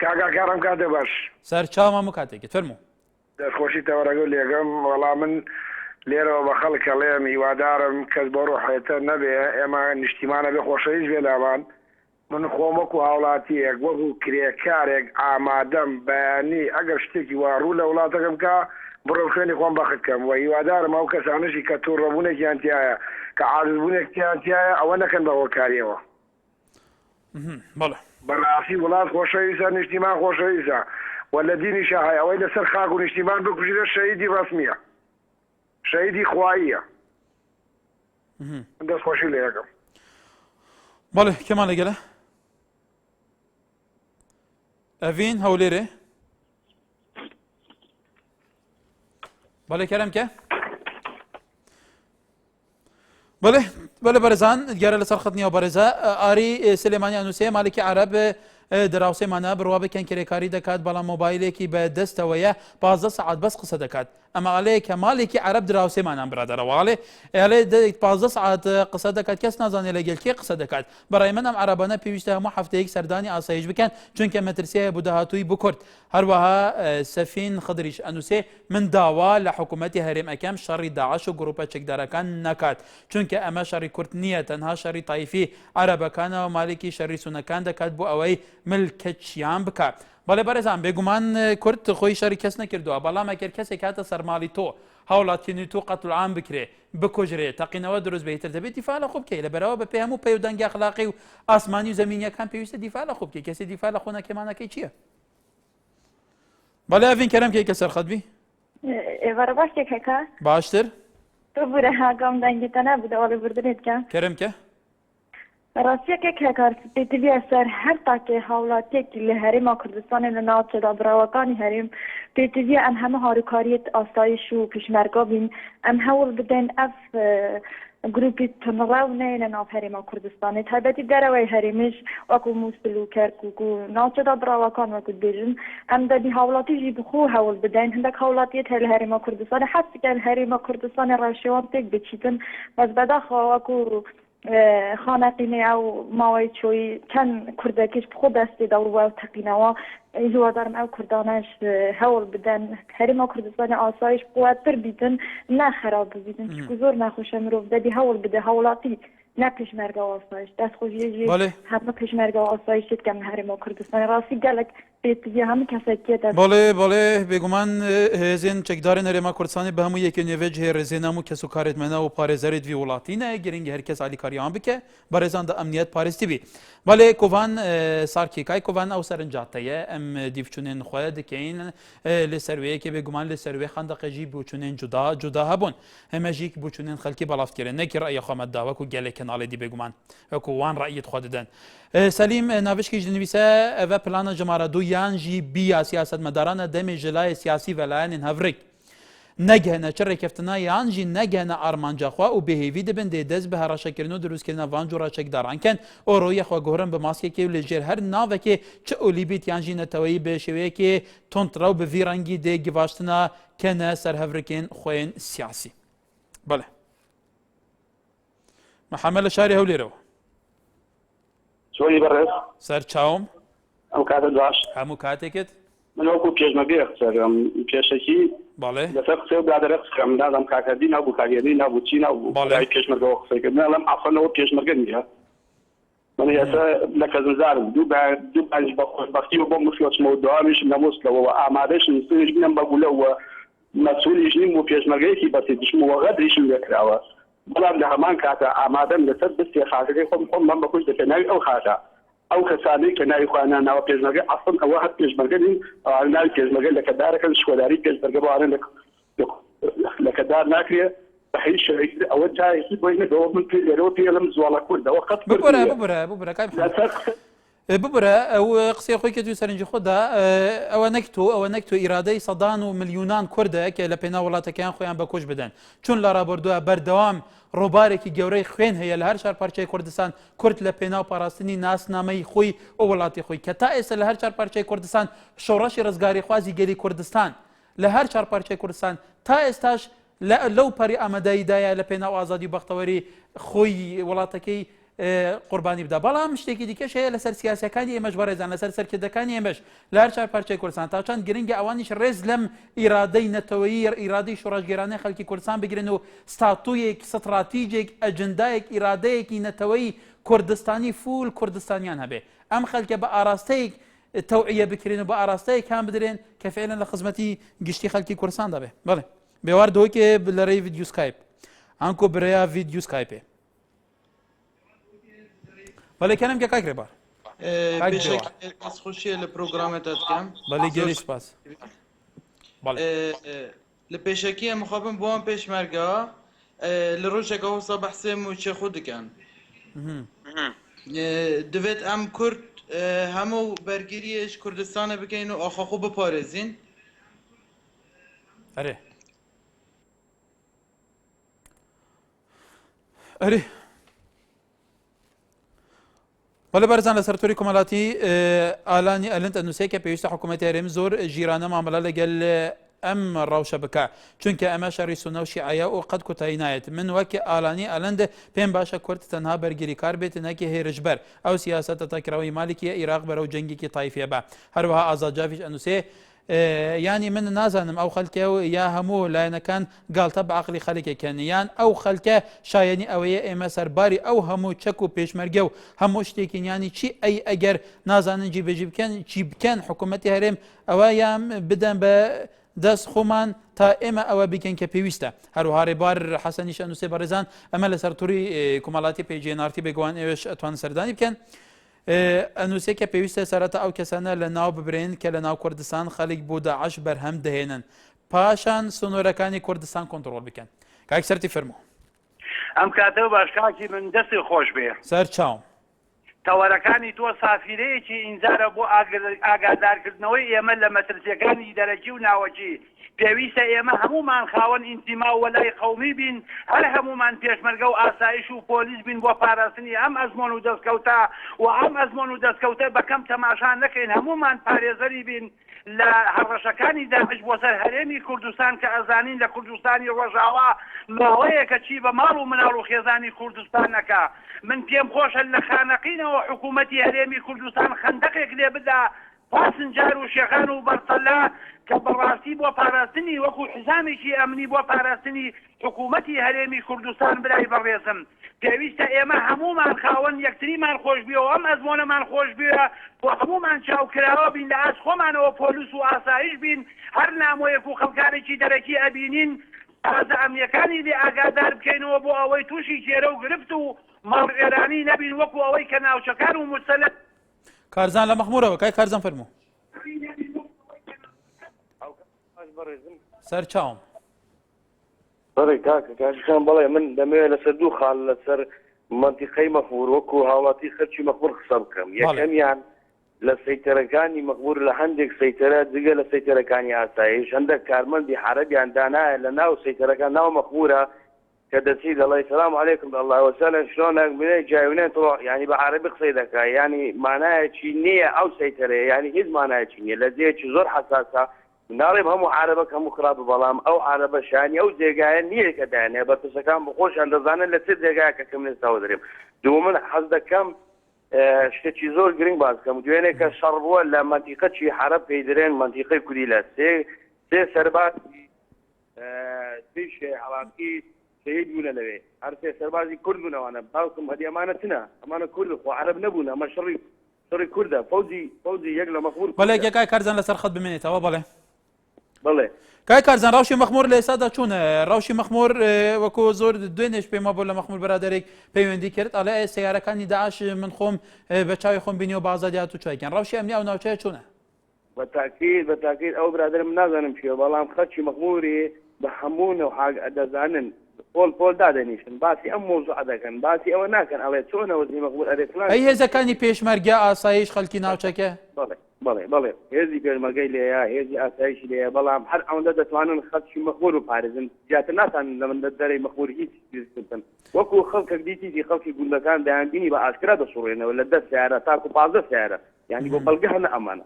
کاکارم کاتێ باش سەرچاو هەموو کاتێکت فەرموو دەستخۆشی تەوەرەگە و لێگەم وەڵام من لێرەوە بە خەڵکە لێم هیوادارم کەس بە ڕۆحێتە نەبێ ئێمە نیشتیمانە بێ خۆشەویست بێ لامان من خۆم وەکو هاوڵاتیەک وەکو کرێکارێک ئامادەم بەیانی ئەگەر شتێکی وا ڕوو لە وڵاتەکەم کا بڕۆ خوێنی خۆم بەخکەم و هیوادارم ئەو کەسانشی کە تووڕەبوونێکیان تایە کە عاجزبوونێکیان تایە ئەوە نەکەن بە هۆکاریەوە بەڵێ بەڕاستی وڵات خۆشەویستە نیشتیمان خۆشەویستە و لە دینی شاهای ئەوەی لەسەر خاک و نیشتیمان بکوژرە شەهیدی ڕسمیە شەهیدی خواییە دەستخۆشی لێ یەکەم بەڵێ کێمان لەگەلە ئەڤین هەولێرێ بەڵێ کەرەم کە بەڵێ بەڵێ بەرزان دیارە لەسەر خەتنیەوە بەرزە ئاری سلێمانی ئەنووسێ مالکی عەرەب دراوسێمانە بڕوا بکەن کرێکاری دەکات بەڵام مۆبایلێکی بە دەستەوەیە 15 ساعت بەس قسە دەکات ئەمە ئەڵەیە کە مالێکی عەرەب دراوسێمانان برادەرەوەڵێ ئەڵێ 15 ساعت قسە دەکات کەس نازانێت لەگەڵ کێ قسە دەکات بەڕای من ئەم عەرەبانە پێویستە هەموو هەفتەیەک سەردانی ئاسایش بکەن چونکە مەترسیایە بوو داهاتووی بکورد هەروەها سەفین خدریش ئەنووسێ من داوا لە حکوومەتی هەرێمەکەم شەڕی داعش و گروپە چەکدارەکان نەکات چونکە ئەمە شەڕی کورد نییە تەنها شەڕی تایفی عەرەبەکانەوە مالێکی شەڕی سونەکان دەکات بۆ ئەوەی ملکەچیان بکات بەڵێ بەرەزان بێگومان کورد خۆی شەڕی کەس نەکردووە بەڵام ئەگەر کەسێک هاتە سەرماڵی تۆ هاوڵاتیانی تۆ قەتڵ عام بکرێ بکوژرێ تەقینەوە دروست بێتتر دەبێت دیفاع لە خۆ بکەی لەبەرەوە بە پێی هەموو پێی و دەنگی ئەخلاقی و ئاسمانی و زەمینیەکان پێویستە دیفاع لە خۆ بکەی کەسی دیفاع لە خۆ نەکەمانەکەی چییە بەڵێ ئەڤین کەرەم کەی کە سەرخەتبی ئێوەرە باشێک هەکە باشتر تۆ بورە هاگام دەنگتە نەبوودا وەڵێ بردنێتکە کەرەم کە ڕاستیەکێک هەکار پێتویە سەر هەر تاکێ هاوڵاتێکی لە هەرێما کوردستانی لە ناوچەدا براوەکانی هەرێم پێتویە ئەم هەمە هاروکاریت ئاسایش و پێشمەرگا بین ئەم هەوڵ بدەن ئەف گروپی تنڕاو نەیە لە ناو هەرێما کوردستانی تایبەتی دەرەوەی هەرێمش وەکو مووسڵ و کەرکووک و ناوچەدا براوەکان وەکو بێژن ئەم دەبی هاوڵاتیژی بخۆ هەوڵ بدەین هەندێک هاوڵاتیت هەیە لە هەرێما کوردستانی حەزیکە لە هەرێما کوردستانی ڕێشێوان تێک بچیتن بەس بەداخەوە وەکو خانەقینێ ئەو ماوەی چۆی چەند کوردەکەش بخۆ دەستی دەوروە و تەقینەوە هیوادارم ئەو کوردانەش هەوڵ بدەن هەرێما کوردستانی ئاسایش قووەتر بیتن نەخراب ببیتن چکو زۆر نەخۆشە مرۆڤ دەبی هەوڵ بدە هەوڵاتی نە پێشمەرگە و ئاسایش دەستخۆشیێژی هەموو پێشمەرگە و ئاسایشت کەم هەرێما کوردستانی ڕاستی گەلک پێتویە هەموو کەسێکێتە بەڵێ بێگومان هێزین چەکدارن هەرێما کوردستانی بە هەموو یەکێ نوێژ هێرێزێن هەموو کەس و کارێتمەنە و پارێزەرێت وی وڵاتینە گرنگی هەر کەس ئالیکاریان بکە بەڕێزان دە ئەمنیەت پارێستی بی بەڵێ کۆڤان سارکیکای کۆڤان ئەو سەرنجاتەیە ئەم دیفچونێن خۆیان دەکەین لە سەروەیەکێ بێگومان لە سەروێ خەندەقەژی بوچونێن جودا هەبوون هەمەژیک بوچونێن خەڵکی بەڵافتکردن نەکی ڕەیە خۆمەت داوەکو گەلێک کەناڵێدی بێگومان وەکو وان ڕەیت خۆ دەدەن سەلیم ناوشکیش دنویسە ئەڤە پلانە ژمارە 2 یانژی بیا سیاسەتمەدارانە دەمێ ژلای سیاسی بەلایەنین هەڤرێک نەگەهنە چ ڕێکەفتنا یانژی نەگەهنە ئارمانجاخوا و بەهێوی دەبن دێ دەست بە هەڕەشەکردن و دروستکردنە ڤان جۆرە چەکدارانکەن ئۆڕۆیە خۆ گۆڕن بە ماسکێکی و لەژێر هەر ناوێکێ چ ئۆلیبیت یانژی نەتەوەیی بە شێوەیەکێ تۆنتڕە و بڤی ڕەنگی دێ گیڤاشتنە کەنە سەر هەڤرکێن خۆیان سیاسی بەڵێ محەممەد لە شاری هەولێرەوە چۆنی بەڕێز سەر چاوم ئەم کاتە باش هەموو کاتێکت من وەکو پێشمەگەی قسەم پێشەکی بەڵێ لەسەر قسە و برادەرە قسەم نازانم کاکەدی نابوو کاریێنی نابوو چی نابوو بەڵای پێشمەرگەوە قسەکردن لەم ئەفەنەوە پێشمەرگە نییە من ئێستا لە کەزمزارم دوو بەخۆشبەختی و بۆ مشکڵچمەوە داوامیشم لە مۆسکەوە ئامادەشم سنج بنەم بەگولەوە مەسئولیش نیم و پێشمەرگەیەکی بەسیتشم و غەدریشم لێ کراوە بەڵام لە هەمان کاتە ئامادەم لەسەر دەستی خاتەکەی خۆم من بەکوش دەکە ناوی ئەو خاتە ئەو کەسانەی کە ناوی خۆیان ناوە پێشمەرگە ئەسڵ ئەوە هەر پێشمەرگە نین ناوی پێشمەرگە لە کەدارەکەن شکۆداری پێشمەرگە بۆوانە لە کەدار ناکرێ بە هیچ شەرەیکی ئەوە جایەکی بۆی نەدەوە من پێ لێرەوە پێ لەم زوڵە کوردەوە قەت ببرە ببرە ئەو قسەی خۆی کە توی سەرنجی خۆدا ئەوە نەکتۆ ئیرادەی سەدان و ملیونان کوردە کە لە پێناو وڵاتەکەیان خۆیان بەکۆش بدەن چون لە ڕابردووە بەردەوام ڕۆبارێکی گەورەی خوێن هەیە لە هەر شار پارچەی کوردستان کورد لە پێناو پاراستنی ناسنامەی خۆی ئەو وڵاتی خۆی کە تا ئێستا لە هەر چار پارچەی کوردستان شۆڕەشی ڕزگاری خوازی گەلی کوردستان لە هەر چار پارچەی کوردستان تا ئێستاش لەو پەری ئامادەییدایە لە پێناو ئازادی بەختەوەری خۆی وڵاتەکەی قوربانی بدا بەڵام شتێکی دیکەش هەیە لەسەر سیاسەکانی ئێمەش بەڕێزان لەسەر سەرکردەکانی ئێمەش لە هەر چار پارچەی کوردستان تا چەند گرنگە ئەوانیش ڕێز لەم ئیرادەی نەتەوەیی ئیرادەی شۆڕەشگێرانەی خەڵکی کوردستان بگرن و ستاتوویەک ستراتیجێک ئەجندایەک ئیرادەیەکی نەتەوەیی کوردستانی فول کوردستانیان هەبێ ئەم خەڵکە بە ئاراستەیەک تەوعیە بکرێن و بە ئاراستەیەکان بدرێن کە فعلا لە خزمەتی گشتی خەڵکی کوردستان دەبێ بەڵێ بێوار دۆکێ لەرەی ڤیدیو سکایپ ئەنکۆ برەیە ڤیدیو سکایپێ بەڵێ کەنم کە کاکرێ بار کەس خۆشیە لە پرۆگرامێتە دکەم بەڵێ گەری سپاس لە پێشەکیە مخابم بۆم پێشمەرگەوە لە ڕۆژێکە هۆستا بەحسێم و چێخۆ دکەن دەبێت ئەم کورد هەموو بەرگریش کوردستانە بکەین و ئاخاخۆ بپارێزین ئەرێ بەڵێ بەرزان لە سەرتۆری کۆمەڵاتی ئالانی ئەلند ئەنووسێت کە پێویستە حکوومەتی هەرێم زۆر ژیرانە مامەڵە لەگەل ئەم ڕەوشە بکە چونکە ئەمە شەڕی سونە و شیعەیە و قەت کوتایی نایەت من وەکی ئالانی ئەلند پێم باشە کورد تەنها بەرگری کار بێت نەکی هێرشبەر ئەو سیاسەتە تاکراوی مالکیە عێراق بەرەو جەنگێکی تایفیە بە هەروەها ئازاد جاویش ئەنووسێ ینی من نازانم ئەو خەلکە و یا هەموو لایەنەکان گاڵتە بە عەقڵی خەڵکێکن یان ئەو خەلکە شایەنی ئەوەیە ئێمە سەرباری ئەو هەموو چەک و پێشمەرگە و هەموو شتێکینیانی چی ئەی ئەگەر نازانن جیبەجی بکەن چی بکەن حکوومەتی هەرێم ئەوە یان بدەن بە دەست خۆمان تا ئێمە ئەوە بکەن کە پێویستە هەروها ڕێبار حەسەنیش ئەنووسێ بەڕێزان ئەمە لە سەرتوری کۆمەڵاتی پێیجێنارتی بێگوان ئێوەش ئەتوانن سەردانی بکەن ئەنووسێ کە پێویستە سەرەتا ئەو کەسانە لە ناو ببرێن کە لە ناو کوردستان خەڵک بۆ داعش بەرهەم دەهێنن پاشان سنوورەکانی کوردستان کۆنتڕۆڵ بکەن کاک سەرتی فەرموو ئەم کاتەوە باشکاکی من دەستی خۆش بێ سەر چاوم تەوەرەکانی تۆ سافیرەیەکی ئینجارە بۆ ئاگادارکردنەوەی ئێمە لە مەترسیەکانی دەرەکی و ناوەکی پێویستە ئێمە هەمومان خاوەن ئینتیما و وەلای قەومی بین هەر هەمومان پێشمەرگە و ئاسایش و پۆلیس بین بۆ پاراستنی ئەم ئەزمۆن و دەستکەوتە و ئەم ئەزمۆن و دەستکەوتە بەکەم تەماشان نەکەین هەمومان پارێزەری بین لە هەڕەشەکانی داعش بۆ سەر هەرێمی کوردستان کە ئەزانین لە کوردستانی ڕۆژاوا ماوەیەکە چی بە ماڵ و مناڵ و خێزانی کوردستانەکە من پێم خۆشە لە خانەقینەوە حکوومەتی هەرێمی کوردستان خەندەقێک لێ بدا پاسنجار و شێخان و بەرسەلا کە بەڕاستی بۆ پاراستنی وەکو حزامێکی ئەمنی بۆ پاراستنی حکوومەتی هەرێمی کوردستان برای بەڕێزم پێویستە ئێمە هەمومان خاوەن یەکتریمان خۆش بیەوە ئەم ئەزمۆنەمان خۆش بێ بۆ هەمومان چاوکراوە بین لە ئاس خۆمانەوە پۆلیس و ئاسایش بین هەر نامۆیەک و خەڵکانێکی دەرەکی ئەبینین ئازە ئەمنیەکانی لێ ئاگادار بکەینەوە بۆ ئەوەی تووشی جێرە و گرفت و ماڵێرانی نەبین وەکو ئەوەی کە ناوچەکان و مسەلەت کارزان لە مەخموورەوە کای کارزان فەرموو سەر چاوم بەڵێ کاکەکان بەڵێ من دەمەوێت لەسەر دوو خاڵ لەسەر منتیقەی مەخموور وەکو هاوڵاتی خەرکی مەخموور قسە بکەم یەکەمیان لە سەیتەرەکانی مەخموور لە هەندێک سەیتەرە جگە لە سەیتەرەکانی ئاسایش هەندێک کارمەندی حارەبیان دانایە لە ناو سەیتەرەکان ناو مەخموورە کە دەچی دەڵێ سەلام عەلەیکم الله وسهلا شلونك بنێ جایونێن تۆ ینی بە عەرەبی قسەی دەکات ینی مانایەکی نییە ئەو سەیتەرەیە ینی هیچ مانایەکی نییە لە جێیەکی زۆر حەساسە ناڵێم هەموو عەرەبەک هەموو خراپە بەڵام ئەو عەرەبە شانی ئەو جێگایە نییە کە دایانێ بەرپرسەکان بخۆشیان دەزانن لە چ جێگایەکە کە من ئێستا دەرێم دووەمن حەز دەکەم شتێکی زۆر گرنگ باز بکەم دوێنێ کە شەڕ بووە لە مەنتیقەی عەرەب پێدرێن مەنتیقەی کوردی لە سێ سەرباز سێ عەراقی شهید بوونە لەوێ هەر سێ سەربازی کورد بوونەوانە باوکم هەدی ئەمانە چنە ئەمانە کورد خۆ عەرەب نەبوون ئەمە شەڕی کوردە فەوزی یەک لە مەخموور بەڵێ یەکای کارزان لەسەر خەت بمێنێتەوە بەڵێ بڵێ کای کارزان ڕاوشی مەخمۆر لە ئێستادا چوونە ڕاوشی مەخمۆر وەکو زۆر دوێنێش پێما بۆ لە مەخمۆر برادێک پەیوەندی کرد ئەڵێ سیارەکانی داعش من خۆم بە چاوی خۆم بینیەوە بازادی هاتوو چایکەن ڕاوشی ئەمنیا و ناوچەیە چوونە بەتاکید ئەو برادرم نازانم چیە بەڵام خەرچی مەخموری بە هەموو نەوحاگ دەزانن پۆل دادەنیشن باسی ئەم مۆزوع دەکەن باسی ئەوە ناکەن ئەڵێ چۆنە وەزنی مەخمور ئەرێ فلان ئەی هێزەکانی پێشمەرگە ئاسایش خەڵکی ناوچەکە بەڵێ هێزی پێشمەرگەی لێیە هێزی ئاسایشی لێیە بەڵام هەر ئەوەندە دەتوانن خەڵکی مەخمور و پارێزن جاتە ناتان لە من دەرەی مەخمور هیچ بن وەکو خەڵکێک دیتی خەڵکی گوندەکان دەیانبینی بە ئاشکرا دەسوڕێنەوە لە 10 سیارە تاکو 15 سیارە یعنی بۆ بەڵگە هەنە ئەمانە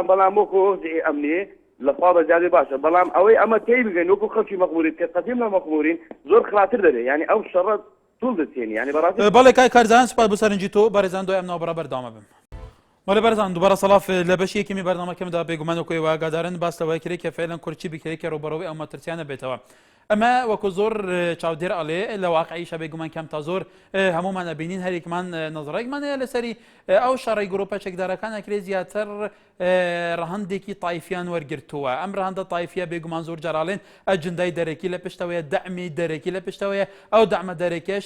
بەڵام وەکو ئەمنێ لەخوا بەجارێ باشە بەڵام ئەوەی ئەمە تێی بگەین وەکو خەڵکی مەخمورین کە قەدیم لە مەخمورین زۆر خلاتر دەرێ یعنی ئەو شەڕەت توول دەچێنی یعنی بەڕاستی بەڵێ کای کارزان سوپاس بۆ سەرنجی تۆ بەڕێزان دوای ئەم ناوبەڕە بەردەوامە بم بەڵێ بەرزان دووبارە سەڵاف لە بەشی یەکەمی بەردەوامەکەمدا بێگومان وەکوی واگادارن باس لەوەی کرێت کە فعلا کورچی بکرێت کە ڕوبەڕەوەی ئەو مەترسیانە بێتەوە ئەمە وەکو زۆر چاودێر ئەڵێ لە واقعیشە بێگومان کەم تا زۆر هەمومان ئەبینین هەرێکمان نەزڕێکمان هەیە لەسەری ئەو شەڕی گرۆپە چەکدارەکان ئەکرێت زیاتر ڕەهەندێکی تایفیان وەرگرتووە ئەم ڕەهەندە تایفیە بێگومان زۆر جارڵێن ئەجندای دەرەکی لە پشتەوەیە دەعمی دەرەکی لە پشتەوەیە ئەو دەعمە دەرەکێش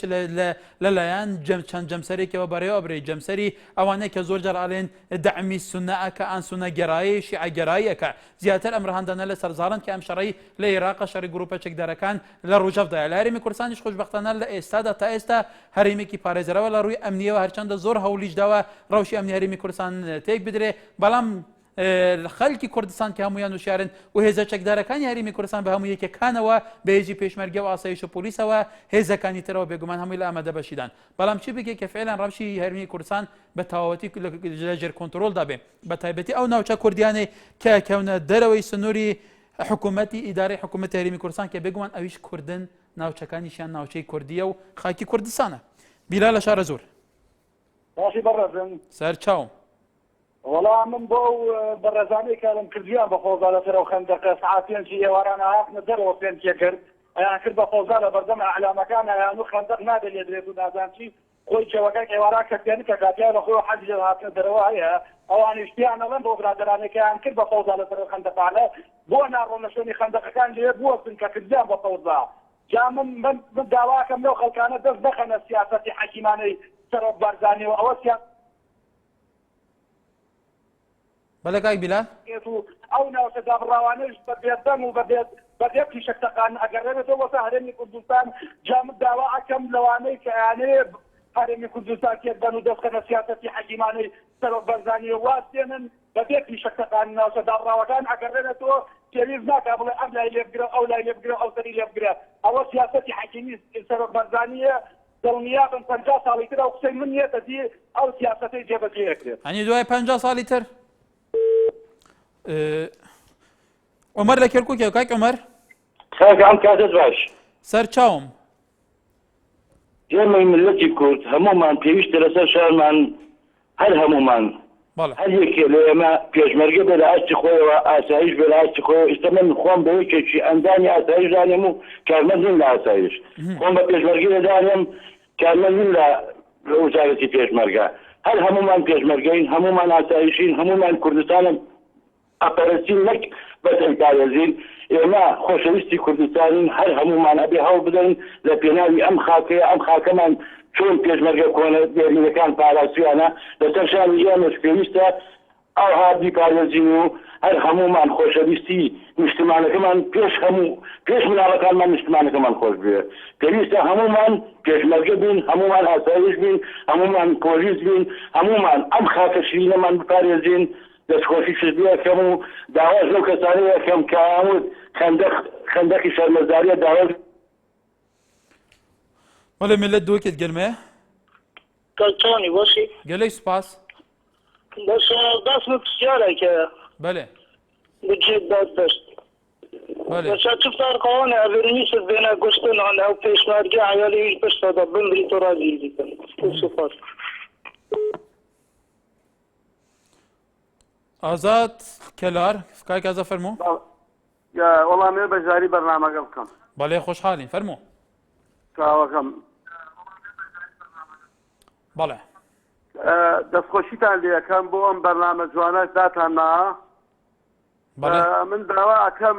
لەلایەن چەند جەمسەرێکەوە بەڕێوە ئەبرێ جەمسەری ئەوانەیە کە زۆر جارڵێن دەعمی سونەئەکە ئەن سونەگەرایی شیعەگەراییەکە زیاتر ئەم ڕەهەندانە لە سەرزاڵن کە ئەم شەڕی لە عێراقە شەڕی گرۆپە چەکدارەکان لە ڕۆژەفدایە لە هەرێمی کوردستانیش خۆشبەختانە لە ئێستادا تا ئێستا هەرێمێکی پارێزەرەوە لە ڕووی ئەمنیەوە هەرچەندە زۆر هەولیش داوە ڕەوشی ئەمنی هەرێمی کوردستان تێک بدرێ بەڵام خەڵکی کوردستان کە هەمویان وشارن و هێزە چەکدارەکانی هەرێمی کوردستان بە هەموو یەکەکانەوە بە هێزی پێشمەرگە و ئاسایش و پۆلیسەوە هێزەکانی ترەوە بێگومان هەمووی لە ئامادە بەشیدان بەڵام چی بگێت کە فعلا ڕەوشی هەرێمی کوردستان بە تەواوەتی لە ژێر کۆنتڕۆڵدا بێ بە تایبەتی ئەو ناوچە کوردیانەی کە کەونە دەرەوەی سنووری حکوومەتی ئیدارەی حکوومەتی هەرێمی کوردستان کە بێگومان ئەویش کوردن ناوچەکانیشیان ناوچەی کوردیە و خاکی کوردستانە بیلا لە شارە زۆر باشی بەڕێزم سەرچاوم وەڵام من بۆ بەڕێزانەی کارم کردیان بە خۆزا لەسەرەوە خەندەقە سعات پێنجی ئێوارانە هاتنە دەرەوە پێنجێ کرد ئەیان کرد بە خۆزا لە بەردەمە ئەعلامەکان ئەیان و خەندەق نادەلێدرێت و نازانچی خۆی کێوەکە ئێواران کەسێن کە کاتیان بە خۆی حەج لە هاتنە دەرەوە هەیە ئەوانی شتیانەڵەن بۆ برادرانێکیان کرد بە خۆزا لەسەر خەندەقانە بۆ ناڕۆ لە شوێنی خەندەقەکان لێ بوەستن کە کردیان بە خۆزا جا من داواکەم لەو خەڵکانە دەست بخەنە سیاسەتی حەکیمانەی سەرۆک بارزانانی و ئەوە بەڵێ کاک بیلال ئەو ناوچە دابڕاوانش بە بێدەم و بەبێ پیشەکتەقان ئەگەڕێنێتەوە وەسە هەرێمی کوردستان جا من داوا ئەکەم لەوانەی کە یانەیە هەرێمی کوردستان تێکبەن و دەستخەنە سیاسەتی حەکیمانەی سەرۆک بەرزانی و وازدێنن بەبێ پیشەکتەقان ناوچە دابڕاوەکان ئەگەڕێنێتەوە پێویست ناکا بڵێ ئەم لای لێ بگرە ئەو لای لێ بگرە ئەو سەری لێ بگرە ئەوە سیاسەتی حەکیمی سەرۆک بەرزانیە دڵنیا بن 50 ساڵی تر ئەو قسەی من نیەتە دی ئەو سیاسەتەی جێبەجێ ئەکرێت هەنی دوای 50 ساڵی تر عمر لە کێرکووکێ کاک عمر ئەم کاتت باش سەرچاوم ئێمەی ملەتی کورد هەمومان پێویستە لەسەر شارمان هەر هەمومان هەر یەکێ لە ئێمە پێشمەرگە بێ لە ئاستی خۆیەوە ئاسایش بێ لە ئاستی خۆیەوە ئێستا من خۆم بە یەکێکی ئەندانی ئاسایش دانێم و کارمەندیم لە ئاسایش خۆم بە پێشمەرگی لەدانێم کارمەندیم لە وزارەتی پێشمەرگە هەر هەمومان پێشمەرگەین هەمومان ئاسایشین هەمومان کوردستانم ئەپەرستین نەک بەسەر پارێزین ئێمە خۆشەویستی کوردستانین هەر هەمومان ئەبێ هەوڵ بدەین لە پێناوی ئەم خاکەیە ئەم خاکەمان چۆن پێشمەرگە کۆنە دێرینەکان پاراستویانە لەسەر شانی ئێمەش پێویستە ئەو هادی پارێزین و هەر هەمومان خۆشەویستی نیشتمانەکەمان پێش مناڵەکانمان نیشتمانەکەمان خۆش بێ پێویستە هەمومان پێشمەرگە بین هەمومان ئاسایش بین هەمومان پۆلیس بین هەمومان ئەم خاکە شیرینەمان بپارێزین دەستخۆشی شردی یەکەم و داواز لەو کەسانەی یەکەم کە ئەوت خەندەقی شەرمەزاریە داواز وەڵێ ملت دووەکێت گەرمەیە کەلتۆنی باشی گەلەی سوپاس بەس دەستم پرسیارێکەیە بەلێ بجێت دادبەست بەچە چ فەرقەوانە ئەڤێنی سر بێنە گوشتن ئەو پێشمەرگە عیالیش بەشتەدا بمری تۆ ڕازی دیکەن سوپاس ئازاد کەلار کاک ئازاد فەرموو وەڵامێ بەژاری بەرنامەکە بکەم بەڵێ خۆشحاڵین فەرموو چاوەکەم بەڵێ دەستخۆشیتان لێەکەم بۆ ئەم بەرنامە جوانە داتان نا من داوا ئەکەم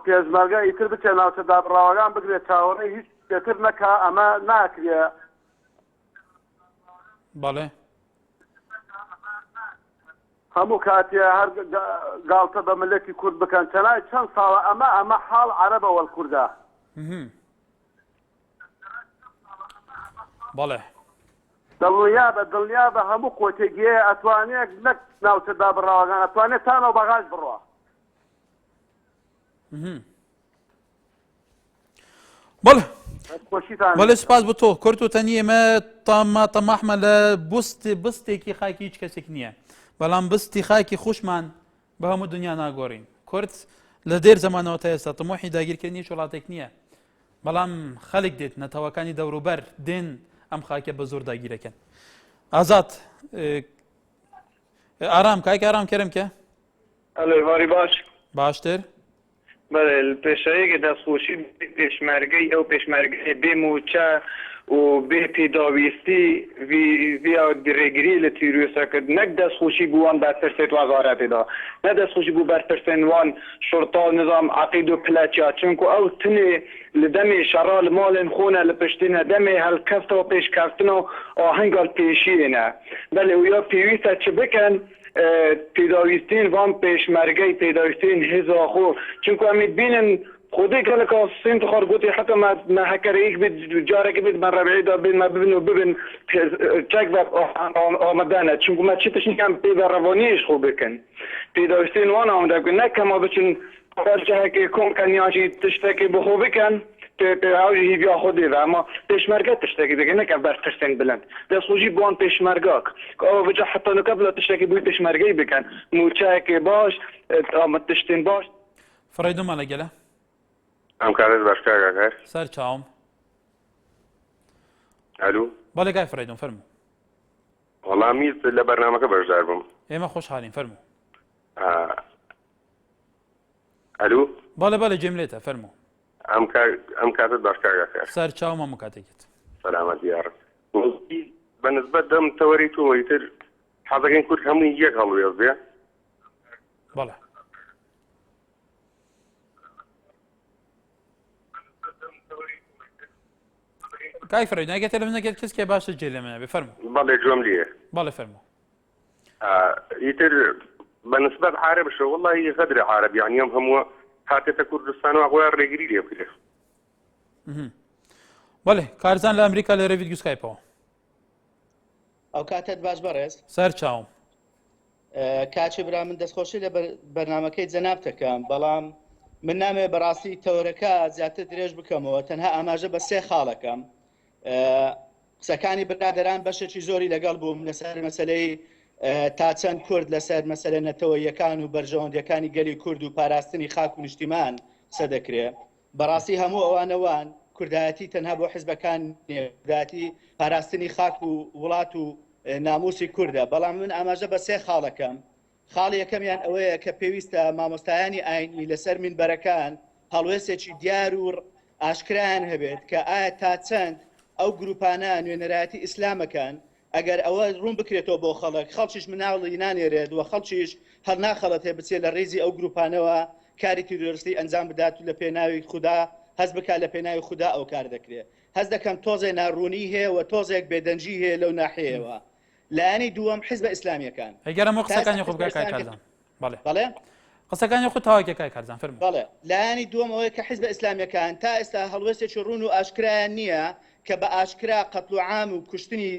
پێشمەرگە ئیتر بچێ ناوچە دابڕاوەکان بگرێت چاوەڕێی هیچ شتێتر نەکا ئەمە ناکرێ. بەڵێ هەموو کاتێ هەر گاڵتە بە ملەتی کورد بکەن چەنای چەند ساڵە ئەمە حاڵ عەرەبە وەل کووردا. بەڵێ دڵنیا بە هەموو کۆتێگیەیە ئەتوانێت نەک ناوچە دابڕاوەکان ئەتوانێت تانەوە بەغاز بڕوە. بەڵێ سپاس بۆ تۆ کورت و تەنی ئێمە تەماحمە لە بستێکی خاکی هیچ کەسێک نییە، بەڵام بستی خاکی خوشمان بە هەموو دنیا ناگۆڕین. کورد لە دێر زەمانەوە تا ئێستا تەمۆحی داگیرکردنی وڵاتێک نییە، بەڵام خەڵک دێت نەتەوەکانی دەوروبەر دێن ئەم خاکە بە زۆر داگیرەکەن. ئازاد ئارام کایک ئارام کەرم کە ئەلێواری باشتر بەڵێ پێشەیەکە دەستخۆشی پێشمەرگەی ئەو پێشمەرگەی بێ موچە و بێ پێداویستی via درێگری لە تیرۆسەکرد نەک دەستخۆشی بووان بەرپرسێت وەزارەتێدا نە دەستخۆشی بوو بەرپرسێن وان شورتا نظام عقید و پلەچیا چونکو ئەو تنێ لە دەمێ شەڕا لە ماڵێن خۆنە لە پشتینە دەمێ هەلکەفتەوە پێشکەفتنەوە ئاهەنگال پێشیێنە بەڵێ ویا پێویستە چ بکەن پێداویستین وان پێشمەرگەی پێداویستین هێزا خۆ چونکو ئەمید بینن خودی گلک آسین تو خارگوتی حتی ما هکریک بید جاره که بید من ربعی دا بید ما ببین و ببین چک و آمدنه چون ما چی تشنی کم پیدا روانیش خوب بکن پیداوستین وان آمده کن نه کما بچین جه که کن کنیاشی تشتکی بخو بکن هاوی هیویا خودی و اما پیشمرگه تشتکی دیگه نه که برترسین بلند دست خوشی بوان پیشمرگاک که آوا بجا حتی نکبلا تشتکی بوی پیشمرگی بکن موچه که باش آمد تشتین باش فرایدو مالا گله ئەم کارت باشکار سەر چاوم ئەلو بەڵێ گای فڕێدۆم فەرموو وەڵام میست لە بەرنامەکە بەشدار بووم ئێمە خۆشحاڵین فەرموو ئەلو بەڵێ جێم لێتە فەرموو ئەم کاتت باشکار سەر چاوم هەموو کاتێکت سەلامەت یار بەنسبەت دەم تەوەری تۆ ئیتر حەزەکەین کورد هەمووی یەک هەڵوێز بێ بەڵێ کای فرید اگه تلفن نکرد کسی که باشه جلوه منه بفرمو بله جملیه بله فرمو يتر بالنسبة للعرب شو والله هي غدر عرب يعني يوم هم حتى كردستان وأغوار رجلي ليه كده بله کارزان لأمریکا لرفید گوش کایپا او کاتت باش برز سر چاوم کاچی برا من دەستخۆشی لە بەرنامەکەی جەنابتەکەم بەڵام من نامێ بەڕاستی تەورەکە زیاتر درێژ بکەمەوە تەنها ئاماژە بە سێ خاڵەکەم قسەکانی برادەران بەشێکی زۆری لەگەڵ بووم لەسەر مەسەلەی تا چەند کورد لەسەر مەسەلە نەتەوەیەکان و بەرژەوەندەکانی گەلی کورد و پاراستنی خاک و نیشتیمان سەدەکرێ بەڕاستی هەموو ئەوانەوان کوردایەتی تەنها بۆ حیزبەکان کوردایەتی پاراستنی خاک و وڵات و ناموسی کوردە بەڵام من ئاماژە بە سێ خاڵەکەم خاڵی یەکەمیان ئەوەیە کە پێویستە مامۆستایانی ئاینی لەسەر مینبەرەکان هەڵوێستێکی دیار و ئاشکرایان هەبێت کە ئایا تا چەند ئەو گروپانە نوێنەرایەتی ئیسلامەکان ئەگەر ئەوە ڕوون بکرێتەوە بۆ خەڵک خەڵکیش مناڵی نانێرێت و خەڵکیش هەر ناخەڵەتێ بچێت لە ڕێزی ئەو گروپانەوە کاری تیرۆریستی ئەنجام بدات و لە پێناوی خوددا هەست بکات لە پێناوی خوددا ئەو کار دەکرێت هەست دەکەم تۆزێک ناڕوونی هەیە و تۆزێک بێدەنجی هەیە لەو ناحەیەوە لایەنی دووەم حیزبە ئیسلامیەکان ئەگەرەمە قسەکانی خۆ بگای کارزان بەڵێ قسەکانی خۆ تاواکێ کای کارزان فەرموو بەڵێ لایەنی دووەم ئەوەیە کە حیزبە ئیسلامیەکان تا ئێستا هەڵوێستێکی ڕوون و ئاشکرایان نییە کە بە ئاشکرا قەتڵ و عام و کوشتنی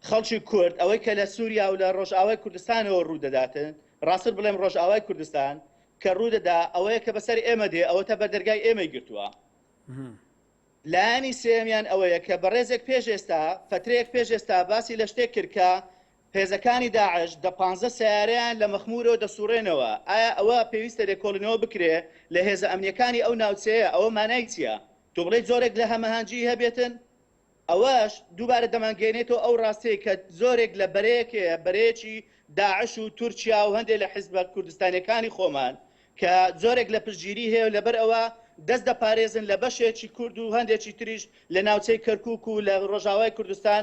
خەڵکی کورد ئەوەی کە لە سووریا و لە ڕۆژئاوای کوردستانەوە ڕوودەداتن ڕاستتر بڵێم ڕۆژئاوای کوردستان کە ڕوودەدا ئەوەیە کە بەسەر ئێمە دێ ئەوە تا بە دەرگای ئێمەی گرتووە لایەنی سێمیان ئەوەیە کە بەڕێزێک پێش ئێستا فترەیەک پێش ئێستا باسی لە شتێک کرد کە هێزەکانی داعش دە 15 سیارەیان لە مەخمورەوە دەسوڕێنەوە ئایا ئەوە پێویستە لێکۆڵینەوە بکرێ لە هێزە ئەمنیەکانی ئەو ناوچەیە ئەوە مانای چییە تۆ بڵێ زۆرێک لە هەمەهانجی هەبێتن ئەوەش دووبارە دەمانگەێنێتەوە ئەو ڕاستەیە کە زۆرێک لە بەرەیەکی داعش و تورکیا و هەندێک لە حیزبە کوردستانیەکانی خۆمان کە زۆرێک لە پشتگیری هەیە و لەبەر ئەوە دەست دەپارێزن لە بەشێکی کورد و هەندێکی تریش لە ناوچەی کەرکووک و لە ڕۆژاوای کوردستان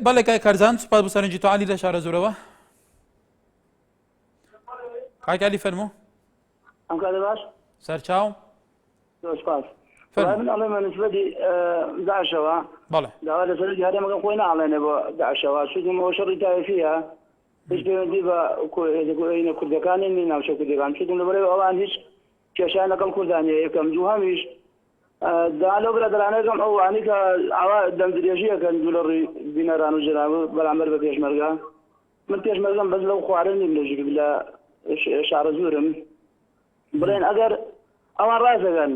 بەڵێ کای کارزان سوپاس بۆ سەرنجی تۆ عالی لە شارە زۆرەوە کاکالی فەرموو ئەم کاتە باش سەرچاو سپاس من ئەڵێ مەنسبەتی داعشەوە بەڵێ داوا لەسەر جارێمەکە خۆی ناڵێنێ بۆ داعشەوە چونکەمەوە شەڕی تایفیە هیچ پەیوەندی بە کوردەکانی نی ناوچە کوردەکان چونکە لەبەرەوەی ئەوان هیچ کێشیان لەگەڵ کوردانیە یەکەم دووهەمیش دا لەو برادرانەکەم ئەوانی کە ئاوا دەمدرێژیەکەن دوو لە ڕووی بینەران و جەناب بەرامبەر بە پێشمەرگە من پێشمەرگەم بەس لەو خوارن نیم لە شارە زورم بڵێن ئەگەر ئەوان ڕاستەکەن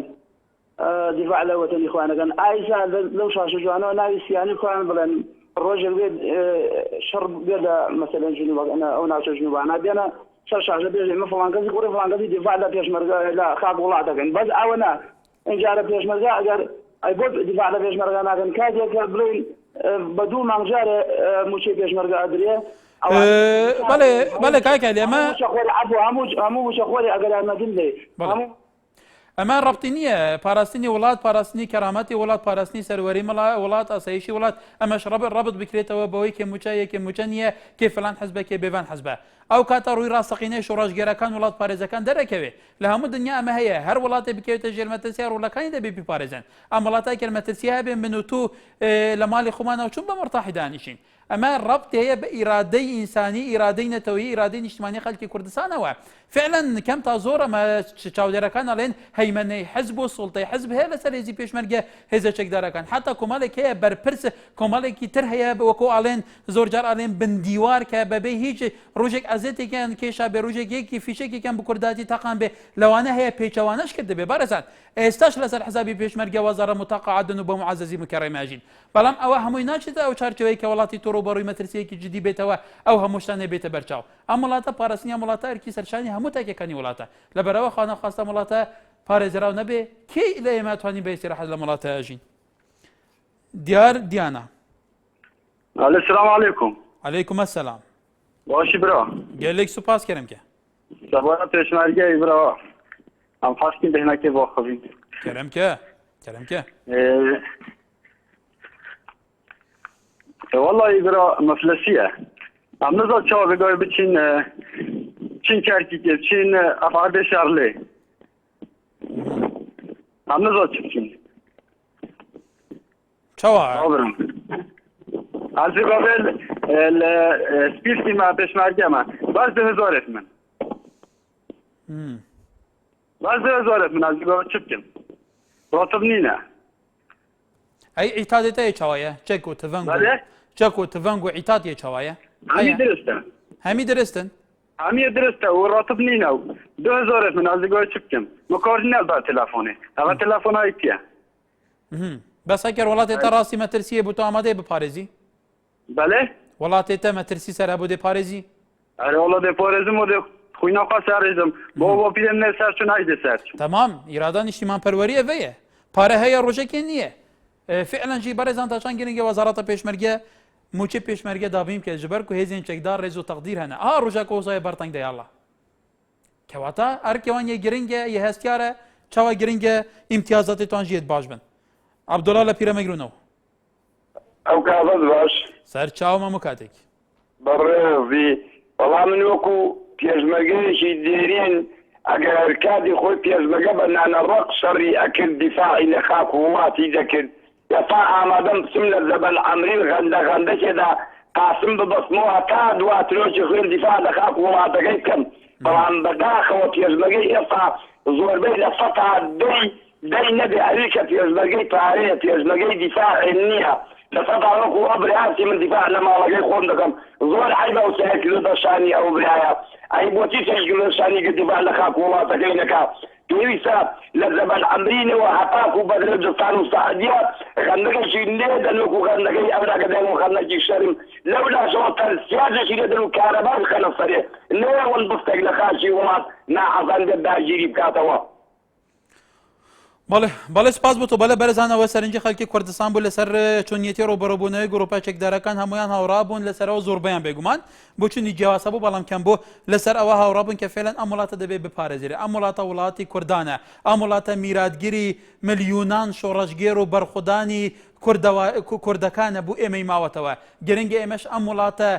دفاع لە وەتەنی خوانەکەن ئایسا لەو شاشە جوانەوە ناوی سیانی خوان بڵێن ڕۆژێک بێت شەڕ بێت لە مەسەلەن ئەو ناوچە جنوبانە بێنە شەر شاشە بێژێ مە فڵان کەسی کوڕی فڵان کەسی دفاع لە پێشمەرگە لە خاک وڵاتەکەن بەس ئەوە نا اینجارە پێشمەرگە ئەگەر ئەی بۆ دفاع لە پێشمەرگە ناکەن کاتێک کە بڵێن بە دوو مانگجارە موچەی پێشمەرگە ئەدرێ بەڵێ کاکالی ئەمە هەموو وشەخۆری ئەگەر یارمەتیم دەی ئەمە ڕەبتی نییە پاراستنی وڵات پاراستنی کەرامەتی وڵات پاراستنی سەروەری وڵات ئاسایشی وڵات ئەمەش ڕەبت بکرێتەوە بەوەی کە موچە یەکێ موچە نییە کێ فلان حزبە کێ بێڤان حزبە ئەو کاتە ڕووی ڕاستەقینەی شۆڕژگەرەکان وڵات پارێزەکان دەرەکەوێ لە هەموو دنیا ئەمە هەیە هەر وڵاتی بکەوێتە ژێر مەترسیە ڕوولەکانی دەبێ بیپارێزن ئەم وڵاتای کە مەترسیە بێن من و تو لە ماڵی خۆمانەوە چوون بە مەرتاحی دانیشین ئەمە ڕەبت هەیە بە ئیرادەی ئینسانی ئیرادەی نەتەوەیی ئیرادەی نیشتمانی خەڵکی کوردستانەوە فعلا کەم تا زۆر ئەمە چاودێرەکان ئەڵێن هەیمەنەی حزب و سوڵتەی حزب هەیە لەسەر هێزی پێشمەرگە هێزە چەکدارەکان حتا کۆمەڵێک هەیە بەرپرس کۆمەڵێکی تر هەیە وەکو ئاڵێن زۆر جار ئاڵێن بندیوار کە بەبێ هیچ ڕۆژێک ئەزێتێکیان کێشا بێ ڕۆژێک یەکی فیشێکێکیان بکورداتی تاقان بێ لەوانە هەیە پێچەوانەش کرد دەبێ بارەزان ئێستاش لەسەر حسابی پێشمەرگە وەزارە متەقاعدن و بە معزەزی مکەڕێماژین بەڵام ئەوە هەمووی ناچێتە ئەو چارچەوەی کە وڵاتی تۆڕ و بەڕووی مەترسیەکی جدی بێتەوە ئەو هەموو شتانێ بێتە بەرچاو ئەم وڵاتە پاراستنی ئەم وڵاتە ئەرکی سەرشانی هەموو تاکیەکانی وڵاتە لەبەرەوە خواستە وڵاتە پارێزراو نەبێ کەی لە ئێمە توانین بە ئیستیراحەت لە وڵاتە ئەژین دیار دیانە السلام علیکم عەلەیکوم ئەسسەلام باشی برا گەلێک سوپاس کەرم کە سەبارە پێشمەرگەی برا ئەم خواستین دەهێناکێ بۆ خەوین کەرم کە والله برا مفلسیه ام نزاد چاو بگاه بچین چین کرکی که چین افعاد شرلی ام نزاد چین چوا از قبل سپیرتی ما پشمرگه ما باز 2000 من باز 2000 من از قبل چپکم راتب نینه ئەی عیتادێتە چاوایە چەک و تڤەنگ و عیتاتیە چاوایە هەمی درستن هەمیە درستە و ڕاتب نینە و 2000 من ئازگای چ بکەم مکۆژنەل با تەلەفۆنێ ئەوە تەلەفۆنای پیە بەس ئەگەر وڵاتێتە ڕاستی مەترسیە بوو تۆ ئامادەی بپارێزی بەڵێ وڵاتێتە مەترسی سەر هەبوو دێپارێزی ئەرێ وڵا دێپارێزم و خوینەخوا سارێزم بۆ پیرم نێ سەر چون هایدە سەر تەمام ئیرادا نیشتیمان پەروەریە vەیە پارە هەیە ڕۆژێکی نییە فعلا جی بەڕێزان تاچان گرنگە وەزارەتە پێشمەرگە موچە پێشمەرگە دابیم کە ژبەر و هێزین چەکدار ڕێز و تەقدیر هەنە ڕۆژاکە وزای بەرتەنگ دەیاڵە کەواتە ئەرکێوان یە گرنگە یە هەستیارە چاوە گرنگە ئیمتیازاتی توان ژێت باش بن عەبدوڵا لە پیرەمەگرونەوە ئەو کابەت باش سەر چاومە هەموو کاتێک بەڕێزی وەڵام من وەکو پێشمەرگەیەکی دێرین ئەگەر کاتی خۆی پێشمەرگە بە نانەڕەق شەڕی ئەکرد دیفاعی لە خاک وڵاتی دەکرد تا ئامادەم بچم لە زەبەل عەمرین غەندەکێدا قاسم ببەستمەوە تا دواترۆکی خوێن دیفاع لە خاک وڵاتەکەی بکەم بەڵام بەداخەوە پێشمەرگەی ئێستا زۆربەی لە سەتا دەی نەبێ ئەوی کە پێشمەرگەی پارەیە پێشمەرگەی دیفاعی نییە لە سەتا وەکو ئەو برایاتی من دیفاع لە ماڵەکەی خۆم دەکەم زۆر عیبە و سەیەکردە شانی ئەو برایە ئەی بۆچی سەیەکردە شانی کە دیفاع لە خاک وڵاتەکەی نەکا پێویستە لە زەبەل عەمرینەوە هەتاک و بەدرەجستان و سەعدیە خەندەکەشی لێدەن وەکو خەندەکەی ئەوراکە دەن و خەندەکی شەرم لەولاشەوە تەرسیازێکی لێدەن و کارەبان خەنە سەرێ نەوەڵ بستێک لە خاشی وڵات ناحەزان بێت داگیری بکاتەوە بەڵێ سپاس بۆ تۆ بەڵێ بەرزانەوە سەرنجی خەڵکی کوردستان بوو لەسەر چۆنیەتی ڕۆبەڕۆبوونەوەی گروپە چەکدارەکان هەمویان هاوڕا بوون لەسەرەوە زۆربەیان بێگومان بۆ چونی جیاواسە بوو بەڵام کەم بۆ لەسەر ئەوە هاوڕا بوون کە فێلەن ئەم وڵاتە دەبێت بپارێزرێ ئەم وڵاتە وڵاتی کوردانە ئەم وڵاتە میراتگیری ملیونان شۆڕەشگێر و بەرخودانی کوردەکانە بوو ئێمەی ماوەتەوە گرنگە ئێمەش ئەم وڵاتە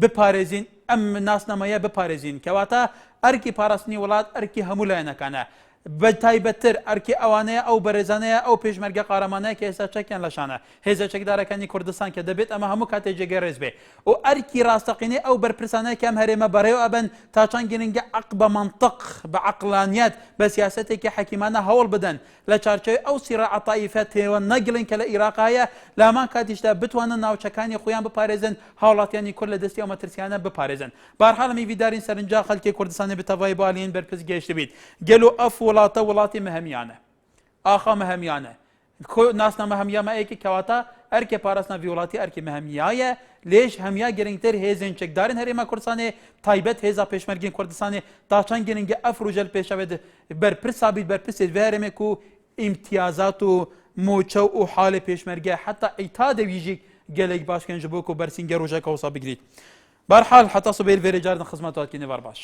بپارێزین ئەم ناسنامەیە بپارێزین کەواتە ئەرکی پاراستنی وڵات ئەرکی هەموو لایەنەکانە بە تایبەتتر ئەرکی ئەوانەیە ئەو بەڕێزانەیە ئەو پێشمەرگە قارەمانەیە کە ئێستا چەکیان لەشانە هێزە چەکدارەکانی کوردستان کە دەبێت ئەمە هەموو کاتێک جێگەی ڕێز بێ و ئەرکی ڕاستەقینەی ئەو بەرپرسانەیە کە ئەم هەرێمە بەڕێوە ئەبن تا چەند گرنگە عەق بە مەنتەق بە عەقلانیەت بە سیاسەتێکی حەکیمانە هەوڵ بدەن لە چارچەوەی ئەو سیراع تایفە تێوە نەگڵن کە لە عێراق هەیە لە هەمان کاتیشدا بتوانن ناوچەکانی خۆیان بپارێزن هاوڵاتیانی کورد لە دەستی ئەو مەترسیانە بپارێزن بەهەرحاڵ میویدارین سەرنجا خەڵکی کوردستانی بتەوای بالین بەرپرس گەیشت بیت گەلو ئەف وڵاتە وڵاتی مەهەمیانە ئاخا مەهەمیانە ناسنە مەهەمیامەیەکی کەواتە ئەرکێ پاراستنە وڵاتی ئەرکی مەهەمیایە لێش هەمیا گرنگتر هێزن چەکدارن هەرێما کوردستانی تایبەت هێزا پێشمەرگین کوردستانی تا چەند گرنگە ئەف ڕوژەل پێشەوێت بەرپرسا بیت بەرپرسێت هەرێمێک و ئیمتیازات و موچە و حالێ پێشمەرگە حتا ئەیتا دەویژی گەلێک باشکەن ji بۆ و بەرسینگە ڕۆژێکە وسا بگریت بەرحال حتا سبێل vêrê carin xizmet hatî nêvar baş